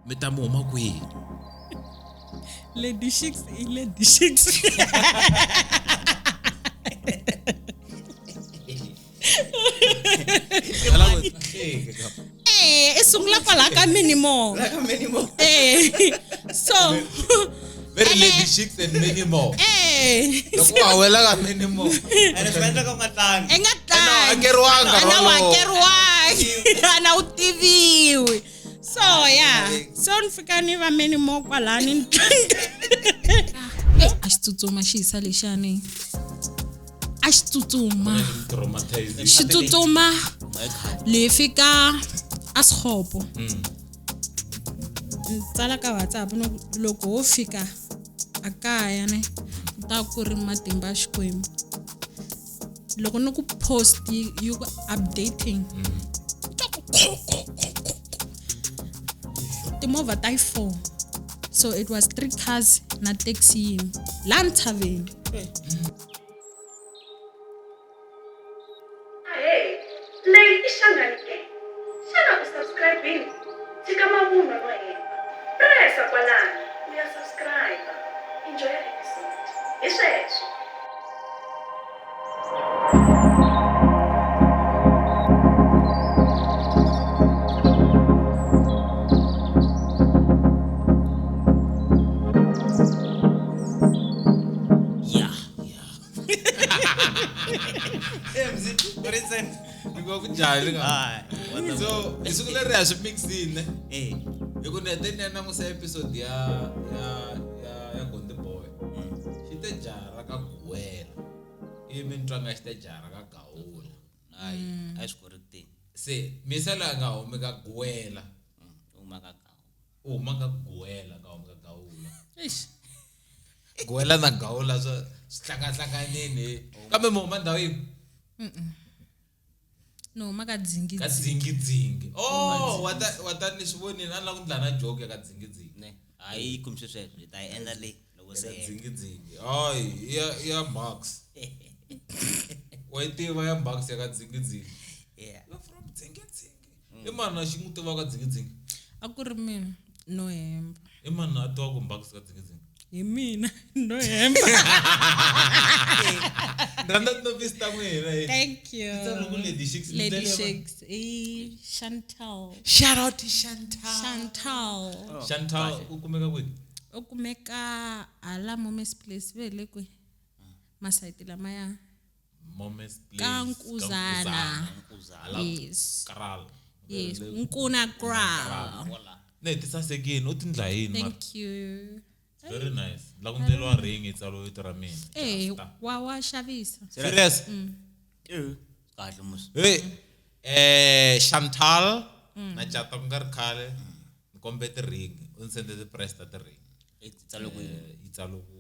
mi ta mi huma kwihi Lady Shiks i Lady Shiks. I sungula kwala ka minimum. So very Lady Shiks and many more loko wa wela ka minimum ene swendla ka ngatlangi akeriwanga ana utiviwi. So yeah, so nifika ni va minimum kwala ni axitsutsuma xisa lexani axitsutsuma xitsutsuma le fika asikhopo tsala ka WhatsApp loko wo fika akaya ne ta ku ri matimba xikwembu loko ni ku post you updating timovha ta 4 so it was 3 cars na taxi la Nthaveni. Hey, leyi I Soulcandi ke. Xana u subscribe-ini? Tshika mavunwa no hemba. Pressa kwalani u ya subscribe. Enjoy the episode. Hi sweswo. so isuku leri ya swimixini hiku neteni na musa episode ya Gonde Boy xite jara ka gwela ivi ntwanga xite jara ka gawula ai swikoriti se misala nga humi ka gwela uma ka gwela ka humi ka gawula gwela na gawula swo hlangahlanganini kambe moma ndhawu yini no maka dzingi dzingi wata ni swivoni na la ku ndla na joke ya ka dzingi ne ai kumse sweswo ta endla le loko se dzingi ai ya Max wayitiva ya Max ya ka dzingi yeah from dzingi i mani xi n'wi tiva ka dzingi a ku ri mina no hemba i mani a tiva ku Max ka dzingi hi mina no hemba. Thank you. Lady Shiks. Lady Shiks. Chantal. Shout out to Chantal. Chantal. Ukumeka kwini? Ukumeka ala Momes Place vele kwe. Masaiti lama ya. Momes Place. Kankuzana. Yes. Karal. Yes. Nkuna Kral. Ne tisasekini utindla yini? Thank you. Very nice. La kundelwa ring itsalo itra mina. Wa shavisa. Serious? kahle mus Chantal na chata ku ngari khale ni kombe ti ring unsende ti press ta ti ring itsalo ku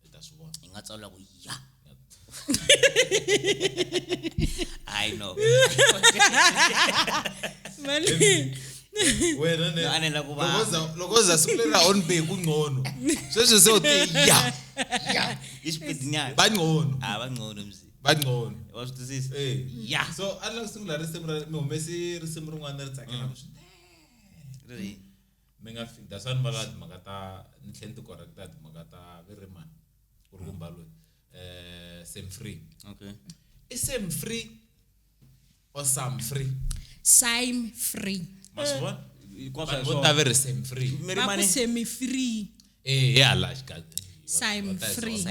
ita swona ingatsala ku ya I know wena ne anela ku ba loko za sikulela on be kungcono sweswo se uthi ya isipedinyana bangcono bangcono mzi bangcono wasithisisa ya so ala sungula risimu ra mi humesi risimu rin'wana ri tsakela really mi nga fika that's one malad magata ni tlhela ti correcta magata virimani ku ri kumbalo Simefree okay is Simefree or Simefree Simefree maswa ikosa so ta very Simefree ba semi-free ya la xika Simefree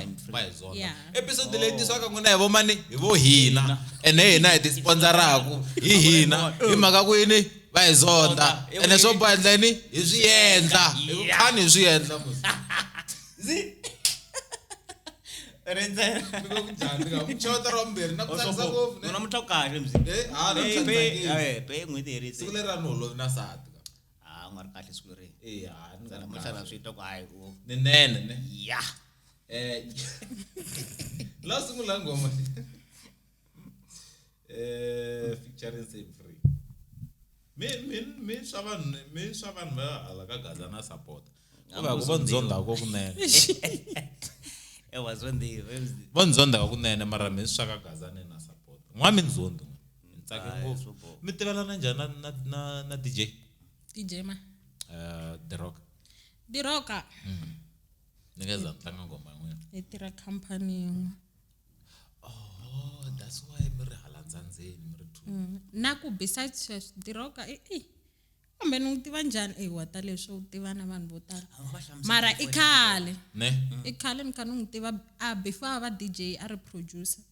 yeah episode leti swaka nguna hi vo mani hi vo hina ene hina hi ti sponsораku hi hina hi maka ku yini va hi zonda ene swo bandleni hi swi endla hi khani hi swi endla zi renza miko ku njhani ka mchota romberi na ku tsakisa ngopfu no muthokahle mzi pe n'witi herisi siku lera nolo na sati u nga ri kahle siku leri ni tsala muhlala swi twa ku hayi ni nene ne ya la sungula ngoma featuring Simefree me swa vanhu va hala ka Gaza na support ku va ndzonda ko kunene was when they va ndzonda ka kunene mara me swa ka Gaza na support n'wa mi ndzonda mi tsake ngopfu mi tivelana njhani na DJ ma The Rock. The Rock. Niggas tlanga ngoma yin'we. I tirha company. Oh, that's why mi ri hala Ndzandzeni mi ri two. Naku besides The Rock kambe ni tiva njhani wata leswi u tiva na vanhu vo tala mara i khale ni kha ni tiva before va DJ a ri producer.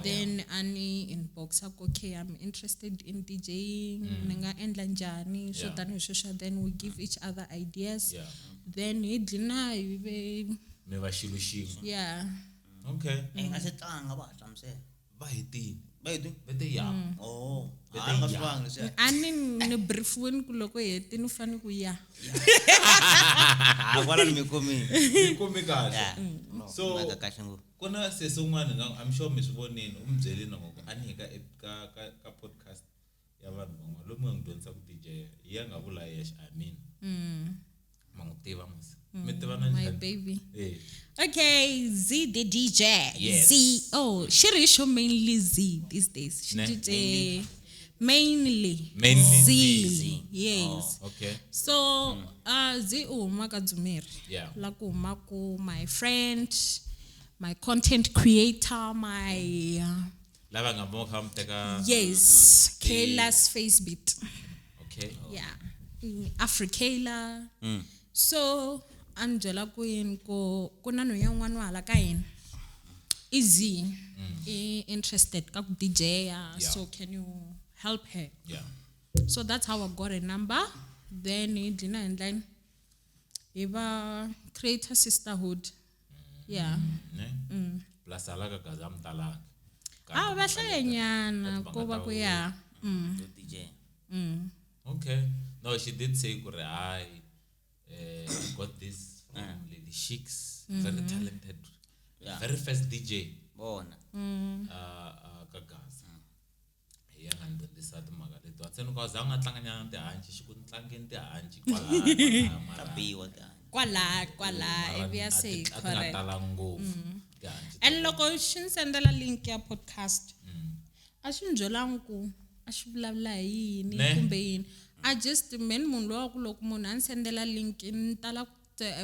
Then ani inbox okay, I'm interested in DJing, ni nga endla njhani so tani sweswo, then we give each other ideas. Then hi dlina hi ve mi va xilo xin'we. Yeah. Okay. nga se tlanga va hlamusela Va hetile. bete ya. oh Bete nga ya. swanga leswi Ani ni briefiwini ku loko heti ni fane ku ya. kwala ni mi komi kahle. So nga kahle ngopfu kuna seson'wana I'm sure mi swi vonile umbyeli na ngoko a ni ka podcast ya vanhu van'wana lomu nga dyondzisa ku DJ hi ya nga vula yesh I mean ma n'wi tiva mos mi tiva na My njhani? baby. Eh. Okay, Z the DJ. Yes. Z. Oh, she show mainly Z these days. She Ne? DJ mainly Z. Yes. Okay. So, Z Makadzumir. Yeah. Laku Maku, my friend, my content creator, my Lava nga mo kam teka. yes, Kayla's face beat. Okay. Yeah. Afrikayla. So Angela Queen ko kunano yan'wana wala ka yena. Easy. Interested ka DJ so can you help her? Yeah. So that's how I got a number. Then Dina and line. Eva create a sisterhood. Yeah. Ne? Plus alaga gazam talak. Bahlanyana kuba kuya. DJ Okay. No, she did say kure I got this from Lady Shiks, very talented, very first DJ. bona Kagaza. Iya kan don this at magaleto. Atseno ka zanga tlanganya te hanchi shikun tlangeni te hanchi kwala. tabiwa ta Kwala evia say correct. Talango. And loko shin sendela link ya podcast. Ashinjolangu ashivulavula hi yini kumbe yini. I just men munhu lowa ku loko munhu a ni sendela link ni tala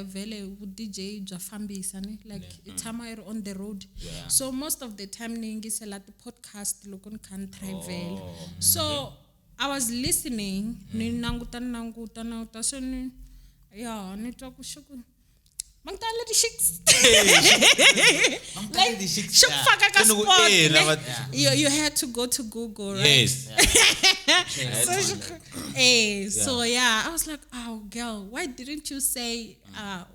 vele DJ bya fambisa ni like tshama I on the road. So most of the time ni yingisela ti podcast loko ni kha ni travel. So I was listening ni nanguta so ni ni twa ku shuku mangtala di Shiks. Like shukfaka ka spot. You had to go to Google, right? Yes. So yeah, I was like, oh girl, why didn't you say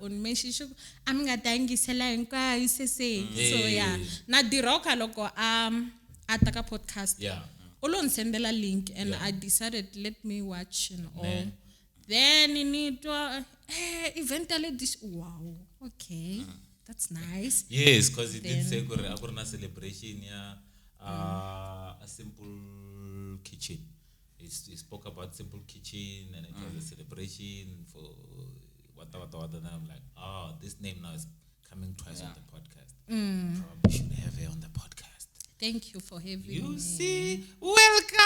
on mention I'm gonna tangisela hinkwayo say. So yeah, na The Rock loko ataka podcast. Yeah. Ulon sendela link and I decided let me watch and all. Then in it eventually this wow, okay. That's nice. Yes, because he did say akurna celebration a simple kitchen. He spoke about simple kitchen and it was a celebration for what. And I'm like, this name now is coming twice on the podcast. Probably should have her on the podcast. Thank you for having me. You see, welcome.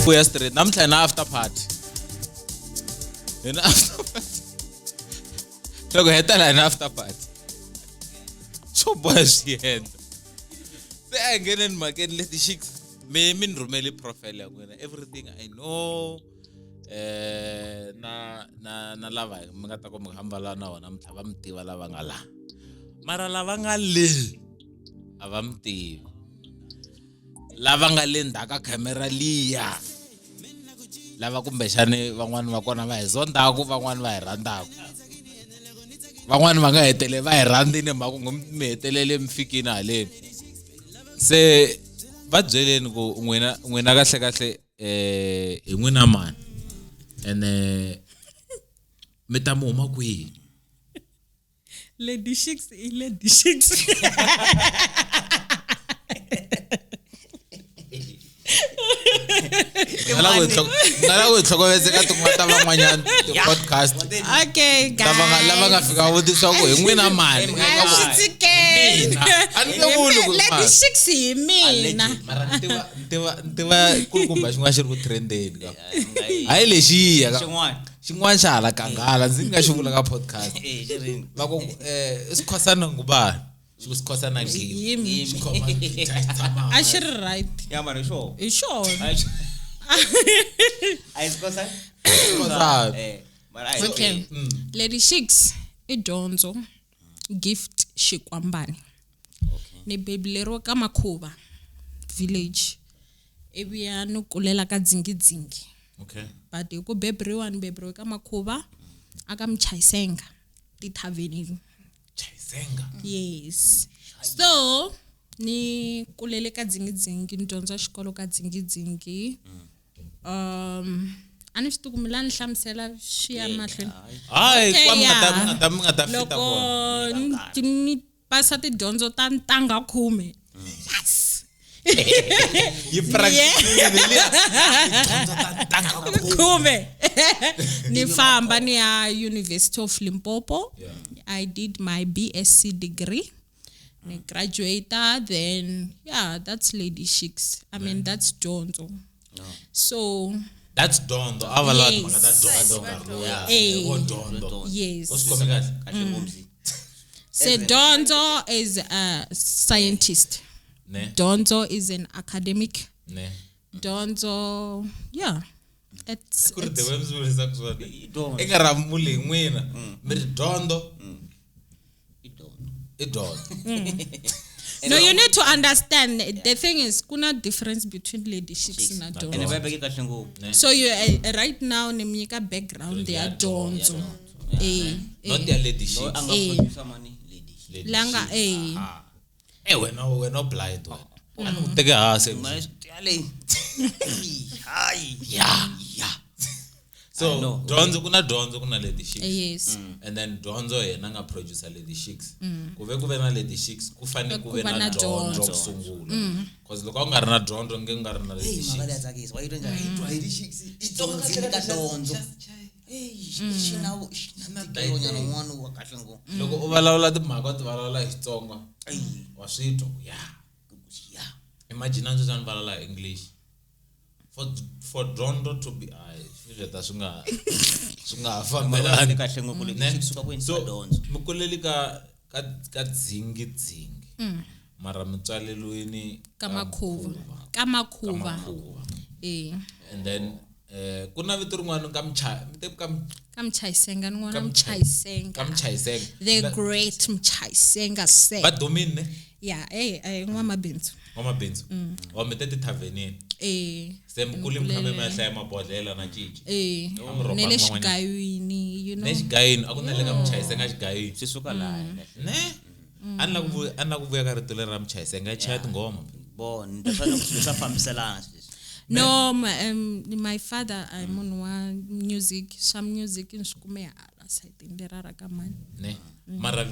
Yesterday, namhla na after party. After party. Loko hetela na after party. So boys here. Say again in market let the Shiks me min rumeli profile ya kwena. Everything I know na lava mi nga ta ku mi hambala na wona mi tlhava mi tiva lava nga la mara lava nga le a va mi tivi lava nga le ndzhaka camera liya lava kumbexani van'wani va kona va hi zondaku van'wani va hi rhandzaku van'wani va nga hetele va hi rhandzini mhaka ku mi hetelele mi fikini haleni se va byeleni ku n'wina kahle hi n'wina mani ene mi ta mi huma kwihi Lady Shiks i Lady Shiks. ngala ku tlhokovetse ka tin'wana ta van'wanyana ti-podcast Okay, guys. lava nga fika vutisa ku hi n'wina mani Lady Shiks hi mina. mara ntiva kulukumba xin'wana xi ri ku trendeni ka hayi lexiya xin'wana xa hala kanghala ndzi nga xi vula ka podcast va ku isikhosana ngubani Sikhosana Yimi. I should right. Yeah, man, sure. Sure. Okay. Lady Shiks idonzo gift Shikwambani. Ne baby lero ka Makhuva village. Ebiya no kulela ka dzingi. Okay. But go bebriwa ka Makhuva aka mchaisenga ti taveni. Yes. So ni kulele ka dzingi ndonza xikolo ka dzingi. Ani xitukumela ni hlamusela xiya mahlweni. Hayi kwami nga ta fita kona. Ni pasa tidyondzo ta ntanga 10. Yes. Yi practice Kume. Ni famba ni ya University of Limpopo. Yeah. I did my BSc degree. I graduated, then that's Lady Shiks. I mean that's Donzo. No. So that's Dondo. Avalat Dondo. Yes. What's coming guys? So Donzo is a scientist. Ne. Donzo is an academic. Ne. Donzo, it's Kuri the webs will say Engara muli ngwina. Mir Dondo. It No, you need to understand. The thing is, kuna difference between Lady Shiks and Donzo. So you right now, Nemika background, they are Donzo. Not their Lady Shiks. Langa We're not blind. Take a house. Yeah. So Donzo kuna Lady Shiks. Yes. And then Donzo nanga producer Lady Shiks. Kuve na Lady Shiks kufane kuve na Donzo kusungula. Cause loko nga ri na Donzo nga ri na Lady Shiks. Why you don't Lady Shiks? It's Donzo. Loko u vulavula timhaka ti vulavula hi Xitsonga wa switwa imagine anzo zan vulavula English for Donzo to be swinga fambelani so mukuleli ka dzingi mara mutswalelweni ka Makhuva. And then kuna vito rin'wana Ka Mchaisenga ngwana Mchaisenga. The great Mchaisenga say. Ba domine ngwamabindzu. Wa metete tavenini. Se mukuli mkhame mahlaya mabodlela na cici. Nele xigayini, you know. Ne xigayini akuna le ka Mchaisenga xigayini. Sisuka la. Ne? Anna ku vuya ka rito le ra Mchaisenga chaya tingoma. Bon, ndasha fambiselana. No, my father I'm on one music, some music in Skume side in Derara Kaman. Ne. Mara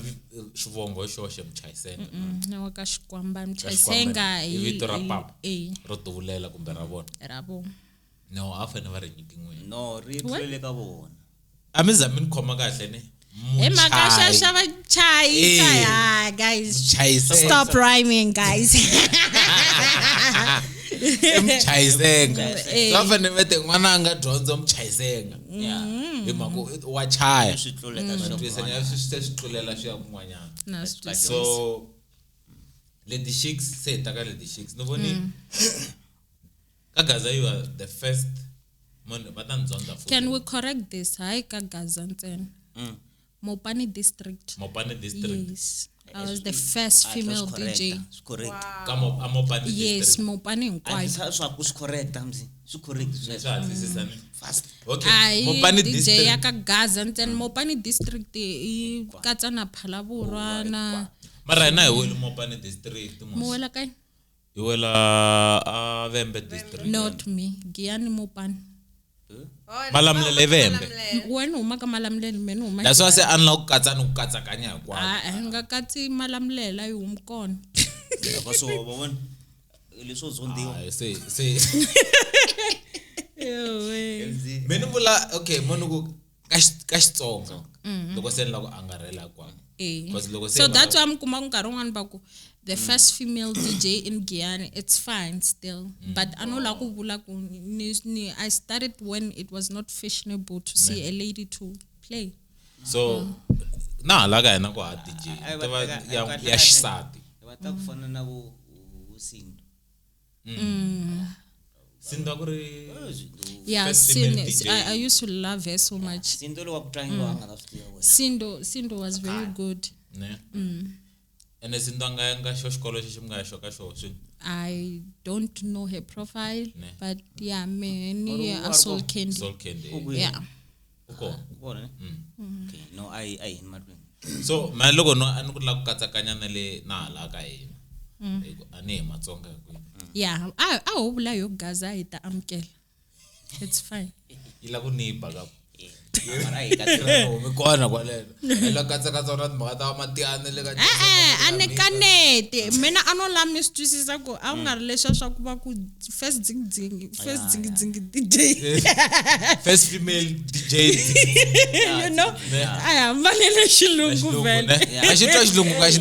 xivongo xo xe Mchaisenga. Na waka Xikwamba Mchaisenga vito ra papa. Ro tuvulela kumbe ra vona. Rabo. No, afane va ri nyikin'wini. No, ri tlele ka vona. Amizamini khoma kahle ne. Makasha shava chai guys. Stop rhyming guys. Mchaisenga. Safane vete n'wana anga dyondzo Mchaisenga. Himako wa chaya. Swi tluleka Swi tlulela swi ya kun'wanyana. So Lady Shiks se taka Lady Shiks. No voni. Kagaza you are the first Mon batanzonda futhi. Can we correct this? Hayi ka Gaza ntsena. Mopani district. Mopani district. Yes. I was the first female DJ. It's correct. Kamo Mopani district. Yes, Mopani I nkwayo. was correct, Amzi. So correct. Fast. Okay. Ayi Mopani DJ district. ya ka Gaza ntsena Mopani district I katsa na Phalaborwa na Mara na iwela Mopani district mo wela kae? Iwela Vembe district. Not me. Giyani Mopani. Malamlele Vembe. Wena uma ka Malamlele mina uma. That's why I say unlock katsa kanya kwa. Ngakatsi Malamlele ayi umkona. So, one. Liso zondiwa. Say. Menubula okay monuku kashitsonga. Loko senla ku angarela kwa. So that's why I'm kuma nkarhi wun'wana ba ku the first female DJ in Guyana, it's fine still. But I know like I started when it was not fashionable to see a lady to play. So laga yena ku DJ. Ya xisati. Watakufana na Sindo. Sindo kuri Yeah, I used to love her so much. Sindo lo wakutrangiwa ngalafutia. Sindo was very good. Ne. Ene Sindo nga xikolo xi mga xoka xo. I don't know her profile, but yeah, many Soulcandi. Soulcandi. Yeah. Okay. Okay, no I in Madrid. So my logo no anukulaka ku katsakanya na le na la ka yena. Ane Matsonga ku. Yeah, I hobula yo Gaza ita amkela. It's fine. Ila ku nipa ka. Mara ikatsira Umekona kwalelo. Ela katsakatsa na mata matiane le ka. Ane kanete. Mina anolamni sitwisisa ku a nga ri leswa swa ku va ku first dzing DJ. First female DJ. You know? Aya mbalele xilungu vele. A xi twa xilungu ka xi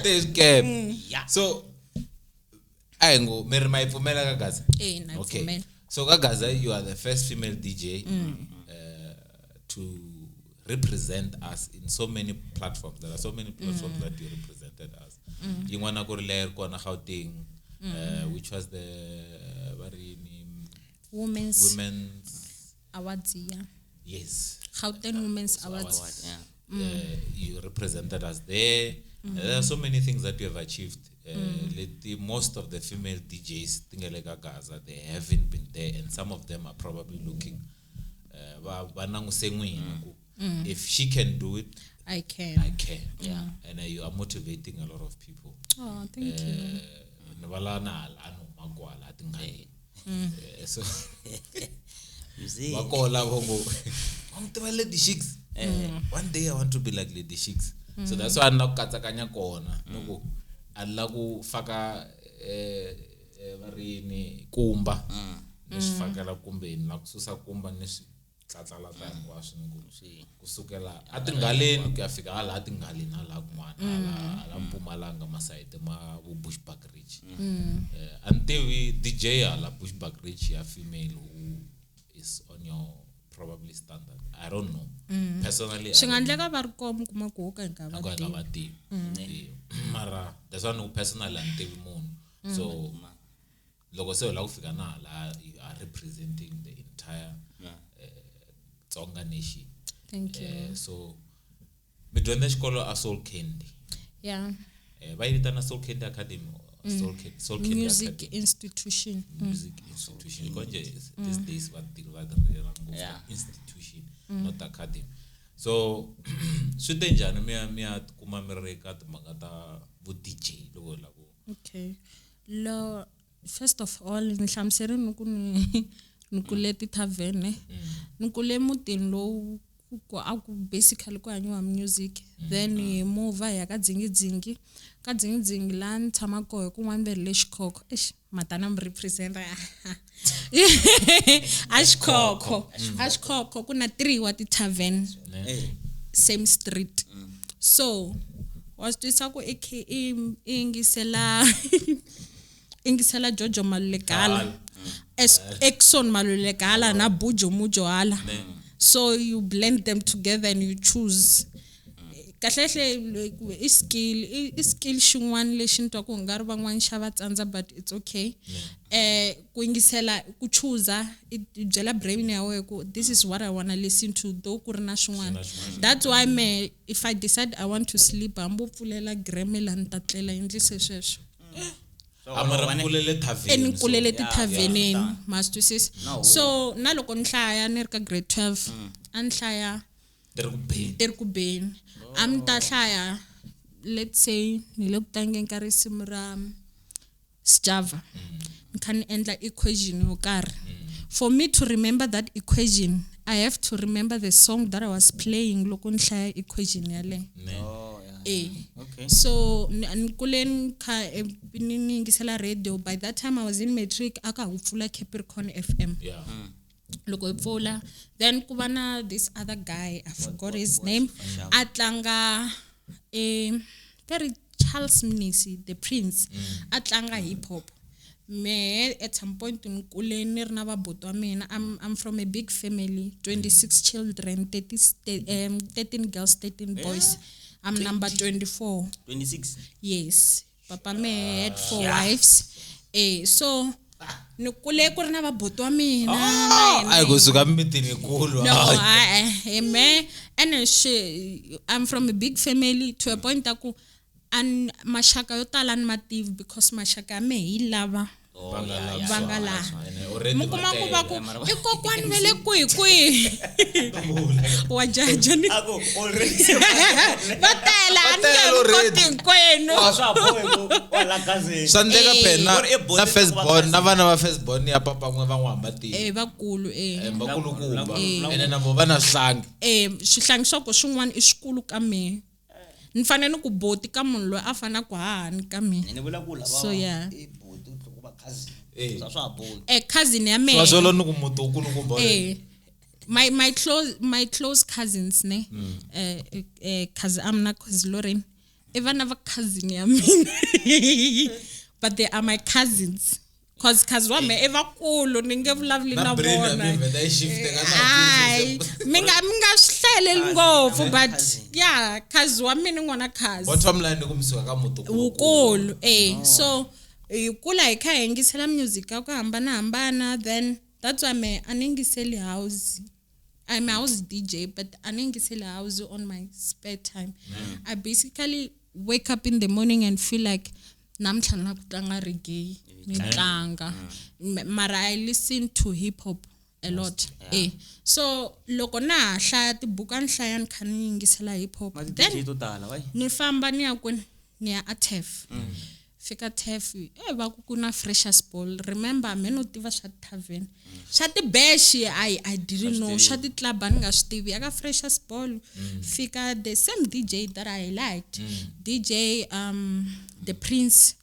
This cap. So ayengo meri maipfumela ka Gaza. Okay. So ka Gaza you are the first female DJ to represent us in so many platforms. There are so many platforms that you represented us. Yin'wana ku ri ler kona Gauteng, which was the women's awards, yeah. Yes. Gauteng Women's Awards. You represented us there. There are so many things that you have achieved. Most of the female DJs Tingelega Gaza, they haven't been there, and some of them are probably looking. If she can do it, I can. Yeah. And you are motivating a lot of people. Oh, thank you. So you see, Lady Shiks. One day I want to be like Lady Shiks. So that's why I'm not katsakanya kona. Nuku alaku faka varini kumba. Nisifakela kumbeni la kususa kumba nisitlatlala hinkwaswo kusukela atingaleni kuyafika hala atingaleni hala kun'wana ala Mpumalanga masayiti ma Bushbuck Ridge. Until DJ hala Bushbuck Ridge ya female who is on your probably standard. I don't know. Personally, Shingandleka va ri koma kuma ku ka nga va mara that's one personally until moon. So loko se la kufika na la you are representing the entire Tsonga nation. Thank you. So midwende xikolo a Soulcandi. Yeah. Vayitana Soulcandi Academy. Soulcandi Music Academy. institution. Music institution. Konje these days what institution, not academy. So swi njhani miya kuma mireka timhaka ta vu DJ loko la ku. Okay. Lo first of all nhlamuseri nikule ti tavern nikule mutini lowu ku aku basically ku hanyiwa music. Then move ya ka dzingidzingi la ni tshama koho kun'wana ve le Xikoko matana mi represent Ashkoko kuna 3 wa ti tavern same street. So was twisa ku ingisela Jojo Malulekala Exxon Malulekala na Bujo Mujo ala. So you blend them together and you choose kahle is skill xin'wana lexi ni twa ku nga ri van'wana xava tsandza but it's okay ku yingisela ku choose byela brain ya wena ku this is what I want to listen to though ku ri na swin'wana that's why if I decide I want to sleep hambo pfulela gremela ni ta tlela endlise sweswo kulele tithaveneni masters so na loko ni hlaya ni ri ka grade 12 a ni hlaya teri ku beni am ta hlaya let's say ni le ku tangeni ka risimu ra Java ni kha ni endla equation yo karhi for me to remember that equation I have to remember the song that I was playing loko ni hlaya equation yale Okay. So nikulen ka ni ngisela radio by that time I was in matric aka upfula Capricorn FM loko ipfula then kubana this other guy I forgot his name atlanga very Charles Mnisi the Prince atlanga hip hop me at some point nikulen ni rina vaboto wa mina I'm from a big family 26 children 13 girls 13 boys I'm 20. Number 24. 26? Yes. Papa me had 4 wives. So nikule ku ri na vaboto wa mina. Ay kusuka mitini nkulu. No, and I'm from a big family to a point aku and mashaka yo tala ni mativi because mashaka me hi lava vangala mukuma ku va ku ikokwani vele kwihi wajaja ni Ako already. vatela ani kwenu Wala kaze. Sandeka pena na firstborn na vana va firstborn ya papa n'we van'wamba ti vakulu vakulu kumba ene na vo vana hlangi swihlangi swako swin'wana I swikulu ka me ni fanele ni ku boti ka munhu loyi a fana ku hahani ka me Ni vula ku lava. So, yeah. Ibhuti ku ba cousin. Swa bhuti. Cousin ya me swaswolo ni ku muti ukulu kumba my close cousins ne cousin amna cousin Lauren even have a cousin ya mina but they are my cousins cause cousin wa me evakulu ninge vulavuli na vona ai minga swihleleli ngopfu but yeah cousin wa mina ngwana cousin bottom line ku msuka ka muti ukulu so kula hi kha hengisela music ka ku hambana then that's why me aningiseli house I'm a house DJ but aningiseli house on my spare time I basically wake up in the morning and feel like namhla na kutlanga reggae ni tlanga mara I listen to hip hop a lot so loko na hlaya tibuka ni hlaya ni kha ni yingisela hip hop then ni famba ni ya kwini ni ya atef fika tef va ku kuna freshers ball remember me no tiva swa tavern swa ti bash I didn't know swa ti club ani nga swi tivi aka freshers ball fika the same DJ that I liked DJ the Prince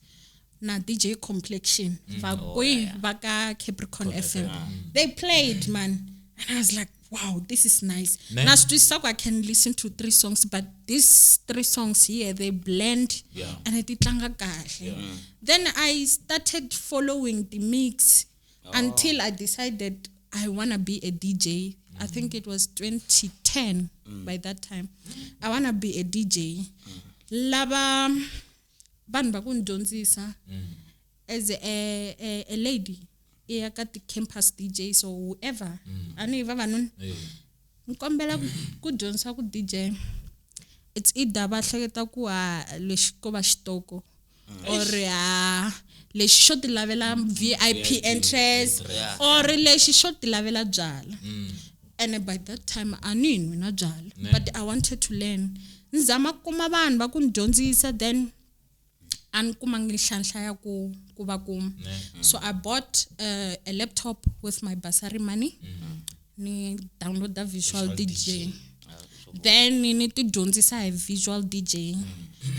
na DJ Complexion va ka Capricorn FM they played man and I was like wow this is nice now I can listen to 3 songs but these 3 songs here they blend and it tlanga kahle then I started following the mix until I decided I want to be a DJ I think it was 2010 by that time I want to be a DJ lava vanhu va ku ndyondzisa as a lady I got the campus DJs or whoever ani vavanuna nkombela ku dyondzisa ku DJ it's either va hleketa ku lexi ko va xitoko or lexi xo ti lavela VIP entrance or lexi xo ti lavela byala and by that time ani nwi na byala but I wanted to learn nzama kuma vanhu va ku ndyondzisa then an kuma ngihlahla ku va kuma so I bought a laptop with my bursary money ni download the visual DJ then ni ti dyondzisa hi visual DJ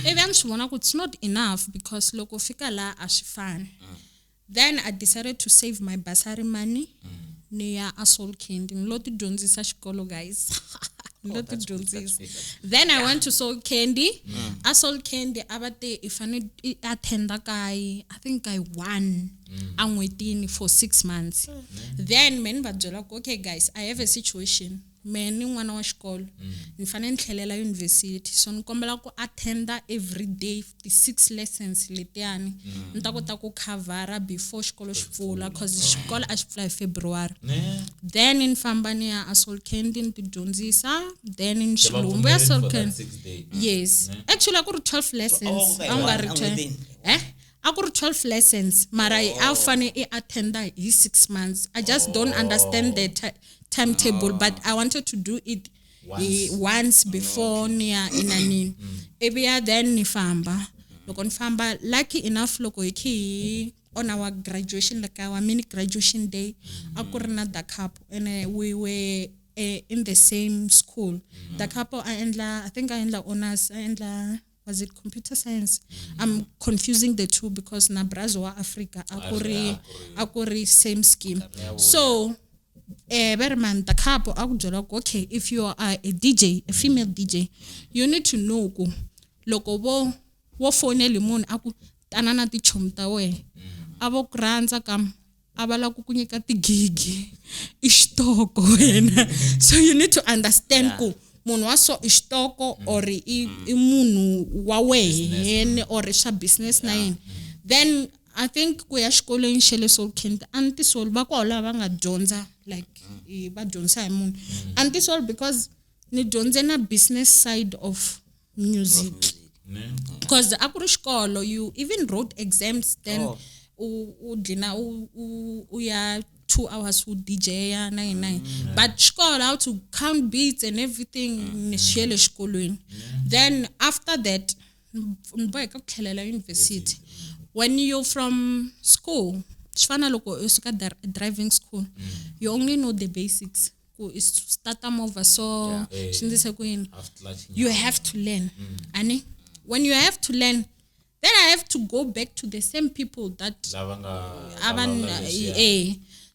even swona ku it's not enough because loko fika la a swi fani then I decided to save my bursary money ni ya Soulcandi ni lo ti dyondzisa xikolo guys then I went to Soulcandi Soulcandi abate if I attend I think I won I'm waiting for 6 months then men va byela okay guys I have a situation ni n'wana wa xikolo ni fanele ni tlhelela university so ni kombela ku attenda every day the 6 lessons letiyani ni ta kota ku covera before xikolo xi pfula cause xikolo a xi pfula hi February then ni famba ni ya a Soulcandi ni tidyondzisa then ni xilumbu ya Soulcandi yes actually a ku ri 12 lessons a nga ri 12 a ku ri 12 lessons mara a fane I attenda hi 6 months I just don't understand the timetable but I wanted to do it once before niya inanini ebia then ni famba loko ni famba lucky enough loko hi on our graduation like our mini graduation day akurina da Capo and we were in the same school da Capo I think I endla honors I was it computer science I'm confusing the two because na Brazil wa Africa akuri same scheme so Berman da Capo akujola okay if you are a DJ a female DJ you need to know ku loko wo fonele munhu aku tanana ti chomta we avo kuranza kam avala ku kunyika tigigi ishtoko wena so you need to understand ku munhu wa so ishtoko or I munhu wa wena or sha business na yini then I think ku ya xikolweni xele Soulcandi anti sol va ko lava nga dyondza like va dyondza hi munhu anti sol because ni dyondze na business side of music because akuri xikolo you even wrote exams then u dlina u ya 2 hours with DJ ya 99 but xikolo how to count beats and everything ni xele xikolweni then after that boy ka tlhelela university when you from school xfana loko u suka driving school you only know the basics ku is start over so shindise ku yini you have to learn ani when you have to learn then I have to go back to the same people that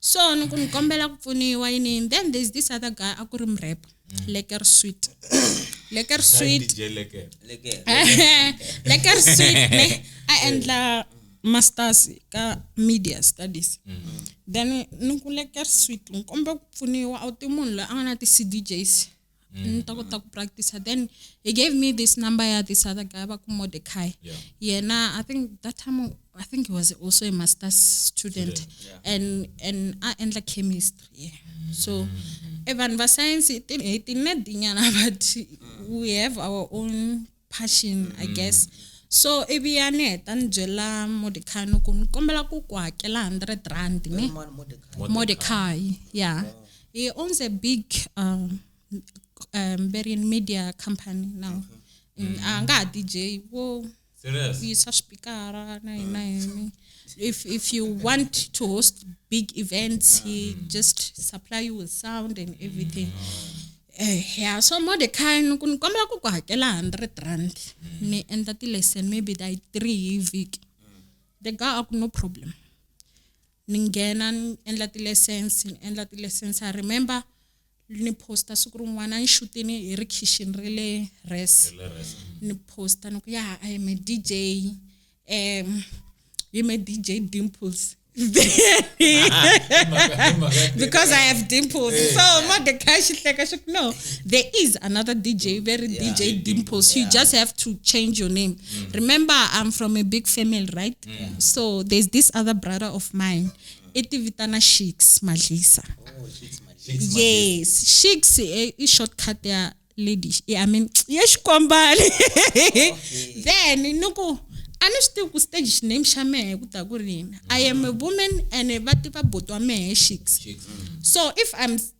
so nikombela kupfuniwa yini then there's this other guy akuri mrap Lekker Sweet Lekker Sweet ne I endla masters ka media studies then niku Lekker Sweet nkomba kupfuniwa au timunhu la angana ti CDJs nitakota ku practice then he gave me this number ya this other guy ba ku Mordecai yena I think that time I think he was also a master's student and I endla chemistry so even va science it dinyana but we have our own passion I guess so ebiyane tanjela Mordecai no ku kombela ku hakela 100 rand ne Mordecai yeah he owns a big very media company now anga DJ wo serious he's a speaker if you want to host big events he just supply you with sound and everything yeah so Mordecai kun kombela ku hakela 100 rand ni enda ti lesson maybe that 3 week the guy no problem ningena endla ti lessons I remember ni posta siku rin'wana ni shootini hi ri kitchen rile res ni posta no yeah I am a DJ you may DJ Dimples because I have dimples so Mordecai no there is another DJ DJ Dimples you just have to change your name remember I'm from a big family right so there's this other brother of mine itivitana Shiks Madlisa yes Shiks is shortcut ya lady I mean yeshikombali then nuku still ku stage name shame kuta kurini I am a woman and vatipa botwa me Shiks so if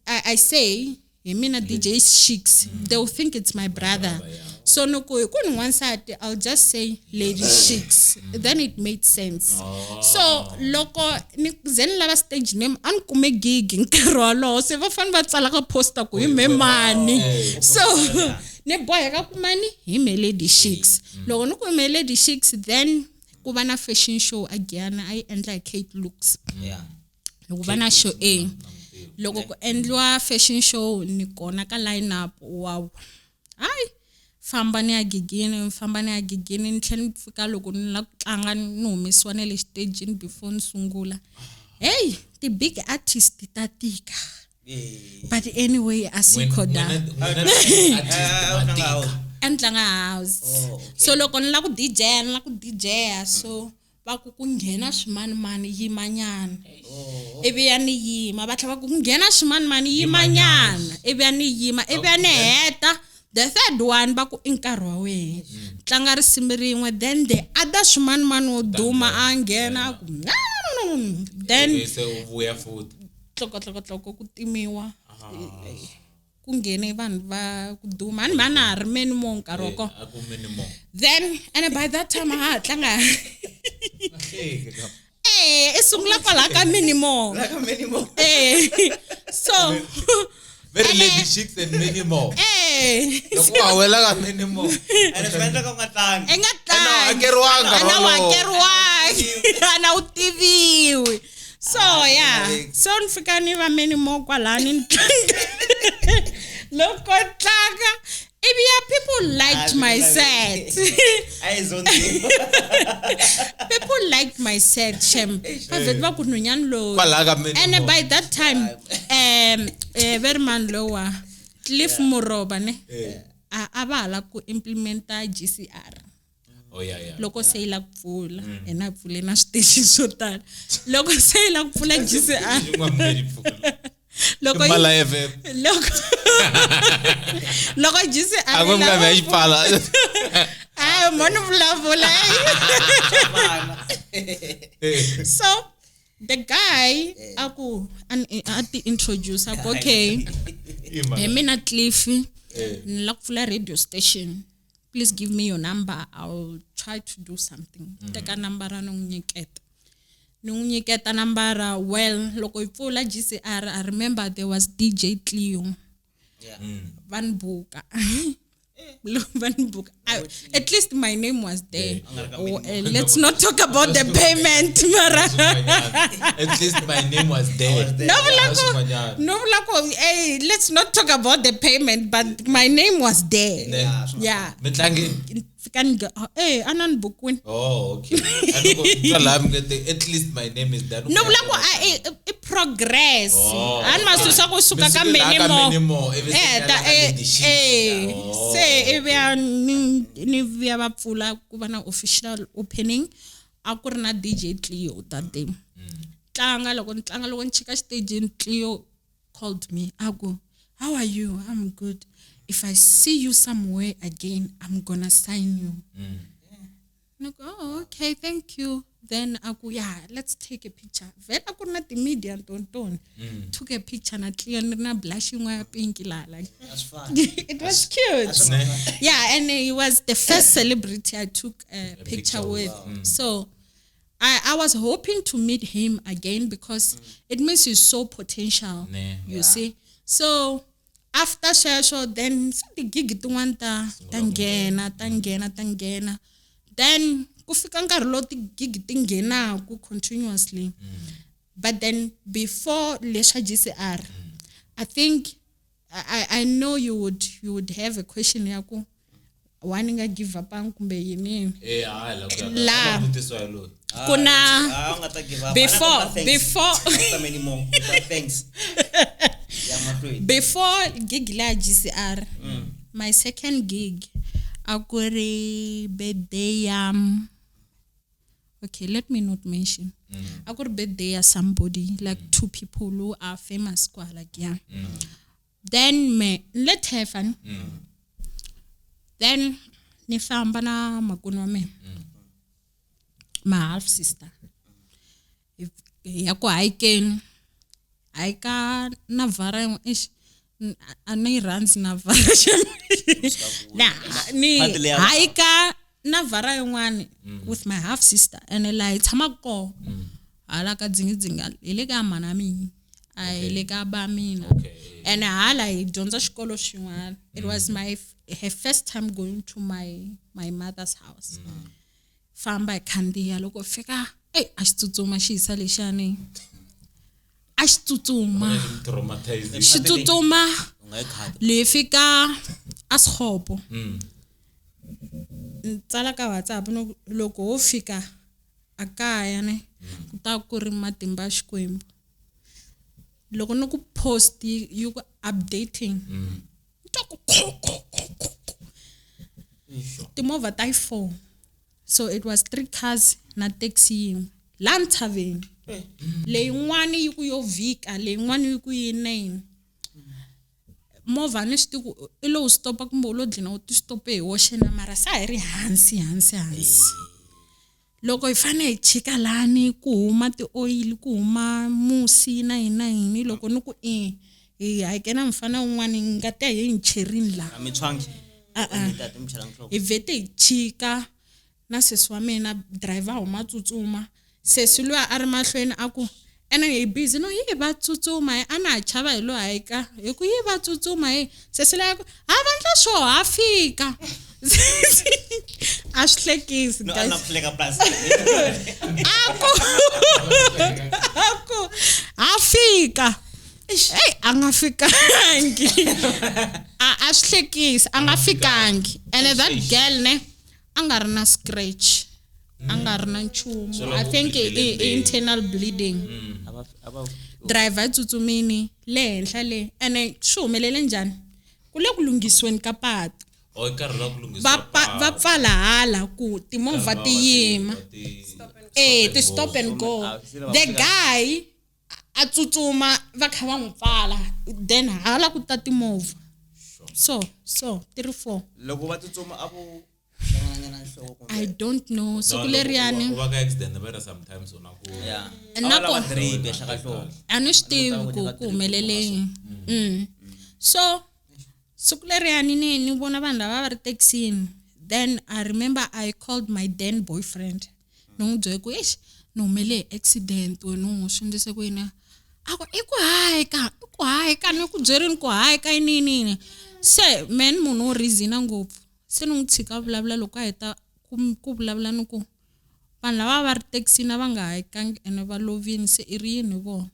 I say mina DJ is Shiks they will think it's my brother so nuku kun one side I'll just say lady Shiks then it made sense so loko ni zen lava stage name an kume gig nkarolo se va fan va tsala ka poster ku me mani so ne boy ka kumani hi me lady Shiks loko ni ku me lady Shiks then ku va na fashion show again I endla Kate looks loko va na show loko ku endliwa fashion show ni kona ka line up wow ai famba ni agigini ni tlhela fika loko ni la tlanga ni humesiwa na le stage before ni sungula hey the big artist tatika But anyway, asikhoda. Entlanga house. So loko ni la ku DJ, so va ku nghena swimani yimanyana. Ivi ya ni yima, va tlhela va ku nghena swimani yimanyana. Ivi ya ni yima, ivi ya ni heta. The third one va ku i nkarhi wa wena. Tlanga risimu rin'we, then the other swimani wo duma a nghena. Then se uvuya futhi. Tloko ku timiwa. Ku nghene vanhu va ku duma. Ani mana ri meni mo nkarhi wa kona. Then and by that time tlanga. Isungula kwala ka minimo. So very lady Shiks and many more. Loko wa wela ka many more. Ene swendla ka ngatlangi. Engatlangi. Ana utiviwi. So yeah, so nifika ni va many more kwalani. Loko tlanga. People liked my set. People liked my set, Shem. And by that time, very man lower, Cliff Moroba, abala ku implement GCR. Oh yeah. Loco say like full, and I full in a station so that. Loco say like full like GCR. Loco GCR. Agora me vejo pala. Mano vula. So the guy aku introduce okay. Mina Cliff nilakufula radio station. Please give me your number. I'll try to do something. Teka number nungiketa. Nungiketa number well loko ifula GCR. I remember there was DJ Cleo. Van Buka. At least my name was there. Let's not talk about the payment. At least my name was there. No, let's not talk about the payment, but my name was there. Yeah. Anan bukwin. Oh, okay. At least my name is there. No, progress. An masusa ko suka ka minimo. Say if ni via va pfula ku va na official opening a ku ri na DJ Cleo that day. Tlanga loko ni chika stage Cleo called me. I go, how are you? I'm good. If I see you somewhere again, I'm gonna sign you. And I go, oh, okay, thank you. Then I go, yeah, let's take a picture. Then I could not the media don't took a picture and Cleo na blushing pinky like. That's fine. It was cute. Yeah, and he was the first celebrity I took a picture with. Wow. So I was hoping to meet him again because it means he's so potential. You see. So after show, then the gig tangena. Then kufika nkarhi lo ti gig tingena ku continuously. But then before lesha GCR, I think I know you would have a question yaku wani nga give up kumbe yini. La kuna before thanks. Before gig la GCR, my second gig akuri birthday okay, let me not mention. Akuri birthday somebody like two people who are famous like yeah. Then let heaven. Then ni famba na makuno me. My half sister. If yako aika na vara ani runs na vara ni aika na vara yonwani with my half sister and like tamako ala ka dzinga ile ka mana mi ile ka ba mina and ala idyondza xikolo xin'wana. It was her first time going to my mother's house. Famba khandiya loko fika axitsutsuma xisa lexani xitsutsuma lefika asikhopo tsala ka WhatsApp no loko ho fika akaya ne kuta ku ri matimba xikwembu loko ni ku post you ku updating timovha ta 4 so it was 3 cars na taxi yin'we la Nthaveni leyin'wana yi ku yo vika leyin'wana yi ku yinene movha ni swi tiku i lo stopa kumbe u lo dlina u ti stope hi woxena mara sa hi ri hansi loko hi fane hi chika lani ku huma ti-oil ku huma musi na yini loko ni ku hi hakena mfana un'wana ngati hi ncherini la hi vete hi chika na sesi wa mina driver huma tsutsuma sesi luya a ri mahlweni a ku ene hi busy no yi va tsutsuma ana chava hi lo hayika hi ku yi va tsutsuma sesi la ku ha vandla swo ha fika a swi hlekisi no ana hleka plus aku ha fika a nga fikangi a swi hlekisi a nga fikangi and that girl ne a nga ri na scratch a nga ri na nchumu I think internal bleeding driver tsutsumini le henhla le ene swi humelele njhani ku le ku lunghisiweni ka patu va pfala hala ku timovha ti yima ti stop and go the guy a tsutsuma va kha va n'wi pfala then hala ku ta timovha so 3-4 loko va tsutsuma a vo I don't know so kuleriani va ka accident va sometimes ona ku nako ani swi tivi ku humelele so sukuleriani ni vona vanhu lava va ri taxini then I remember I called my then boyfriend no n'wi byele ku no humele accident wena n'wi swi endlise ku yini ako i ku hayika ni ku byerini ku hayika yini se man munhu wo reason ngopfu se ni n'wi tshika vulavula loko a heta ku vulavula ni ku vanhu lava va ri taxini va nga hayikangi ene va lovini se i ri yini vona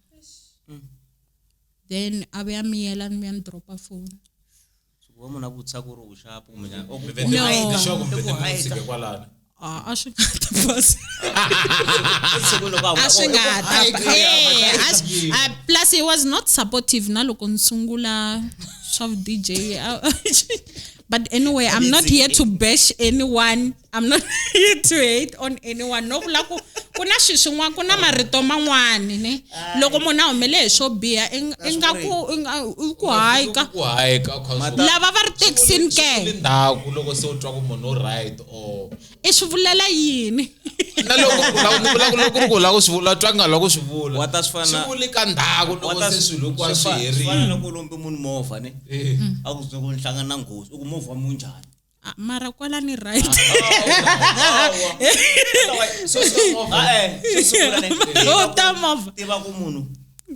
then a ve a miyela ni mi dropa phone wa mona vutsa ku ri u shapo kumbe a swi nga ta pasa a swi nga ta plus he was not supportive na loko ni sungula swa DJ but anyway I'm not here to bash anyone I'm not here to hate on anyone no vula ku kuna xiswin'wana kuna marito man'wani ne loko munhu a humele hi swo biha ku hayika lava va ri taxini ke ndhaku loko se u twa ku munhu right or i swi vulela yini na loko ku la ku swivula twa nga loko swivula wa ta swifana swivuli ka ndhaku loko se swilo kwa swi herile swifana loko lombe munhu movha ne a ku zoko nhlangana na nghozi u ku movha munjani mara kwala ni right so ta movha tiva ku munhu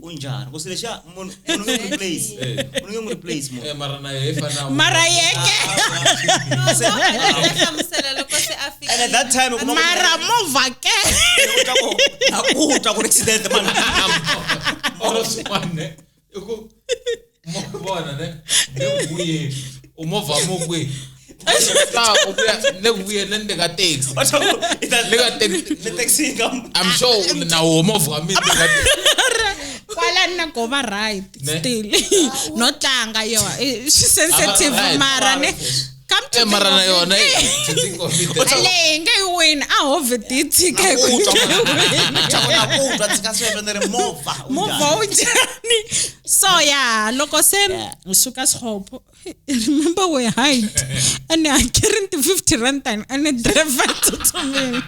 unjani ku sile xa munhu nge replace munhu mara na yefana mara yeke and at that time mara movha ke akuta ku accident man swin'wana ku vona ne vuye umovha mokwe le ka taxi le taxi I'm sure na umovha mi kwala na go va right still no tlanga yo she sensitive mara ne come to mara na yona ale nge win a hovediti ke ku mova ujani so yeah loko se usuka scope remember we hide and I carried 50 rand and driver to me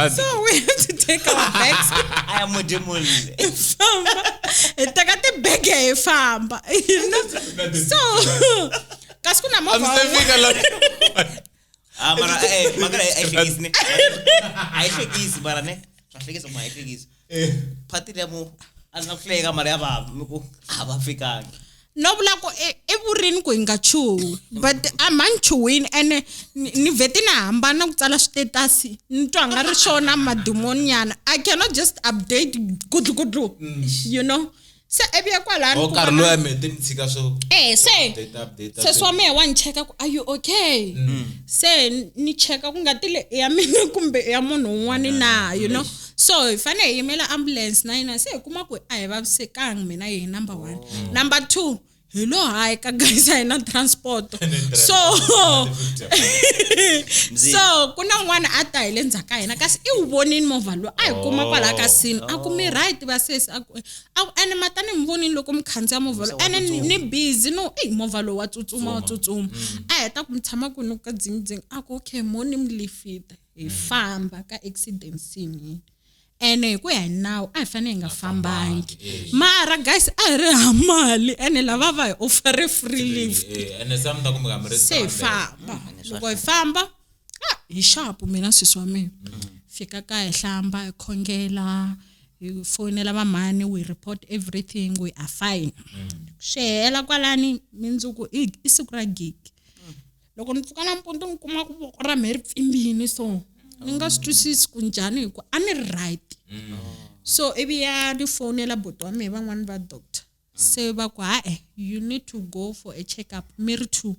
so we have to take our bags I am modemol take the bag e famba so kasi kuna mova mara magara ai fekisi bara ne traffic so mai fekisi pati demo ana flega mara aba fika no vula ku evurini ku hinga chuhi but amanchuwini ene ni veti na hambana ku tsala status ni twa nga ri swona madimoniana I cannot just update good you know se ebya kwalani ku karlo ya mete mtsika so se swame wa ncheka ku are you okay se ni cheka ku ngatile ya mina kumbe ya munhu un'wani na you know so hi fane hi yimela ambulance na yina se hi kuma ku a hi vavisekangi mina hi number 1 number 2 hello hi ka guys a hi na transport so so kuna n'wana a ta hi le ndzhaka hina kasi i wu vonini movha lowu a hi kuma kwala ka scene a ku mi right va sesi a ene matani mi vonini loko mi khandziya movha lowu ene ni busy no movha lowu wa tsutsuma a heta ku mi tshama ku ka dzingdzing a ku okay moni mi lifita hi famba ka accident scene ene ku ya nawu a hi fane hi nga fambangi mara guys a hi ri hamali ene lava va hi offer free lift ene samta kumbe kambe se famba loko hi famba hi sharp mina siswa mina fika ka hi hlamba hi khongela hi fonela va mani we report everything we are fine shela kwalani mindzuku i siku ra gig loko ni pfuka nampundzu ni kuma ku voko ra me ri pfimbini so ni nga swi twisisi ku njhani hikuva a ni ri right so ivi ya ni fonela buti wa mehe van'wani va doctor se va ku you need to go for a check up mi ri 2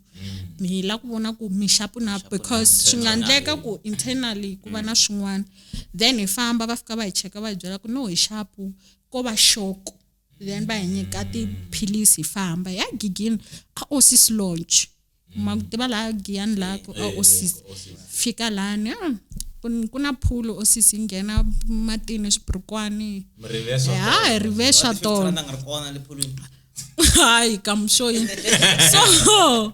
mi la ku vona ku mi sharp na because swi nga endleka ku internally ku va na swin'wana then hi famba va fika va hi cheka va hi byela ku no hi sharp ko va shoko then va hi nyika tiphilisi hi famba ya gigini a osis launch ma ku tiva laha giyani laha ku a osis fika lani kuna phulo osisi nghena matini swiburukwani hi rivesha tona hayi kamshoyini so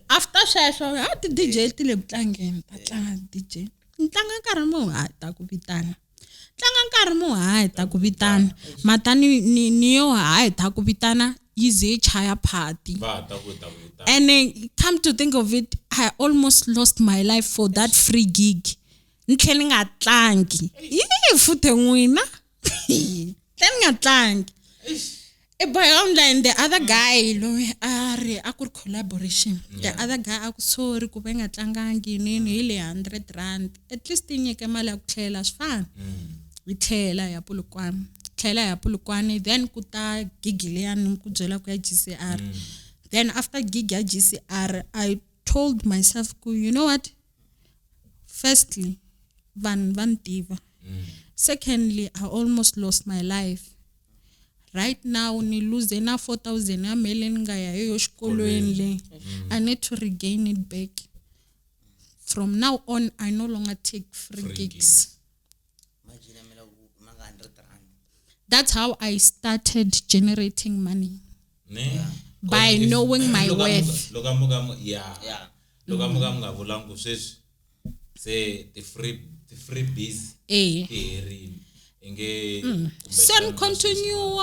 after sweswo ti DJ ti le ku tlangeni ta tlanga DJ tlanga nkarhi mo ta ku vitana tlanga nkarhi mo ta ku vitana matani ni yo ta ku vitana yize chaya party and come to think of it I almost lost my life for that free gig ntlhela nga tlangi futhe n'wina ntlhela nga tlangi boy online the other guy loyi a ku ri collaboration the other guy a ku sorry ku ve nga tlangangi nini hi le 100 rand at least nyike mali ya ku tlhela swifana hi tlhela ya pulukwani then ku ta gig leyani ku byela ku ya GCR then after gig ya GCR I told myself ku you know what firstly van tiva secondly I almost lost my life right now ni lose na 4,000 ya mele nga ya yo xikolweni le I need to regain it back from now on I no longer take free gigs. That's how I started generating money by knowing my worth. Say the free biz Sen continue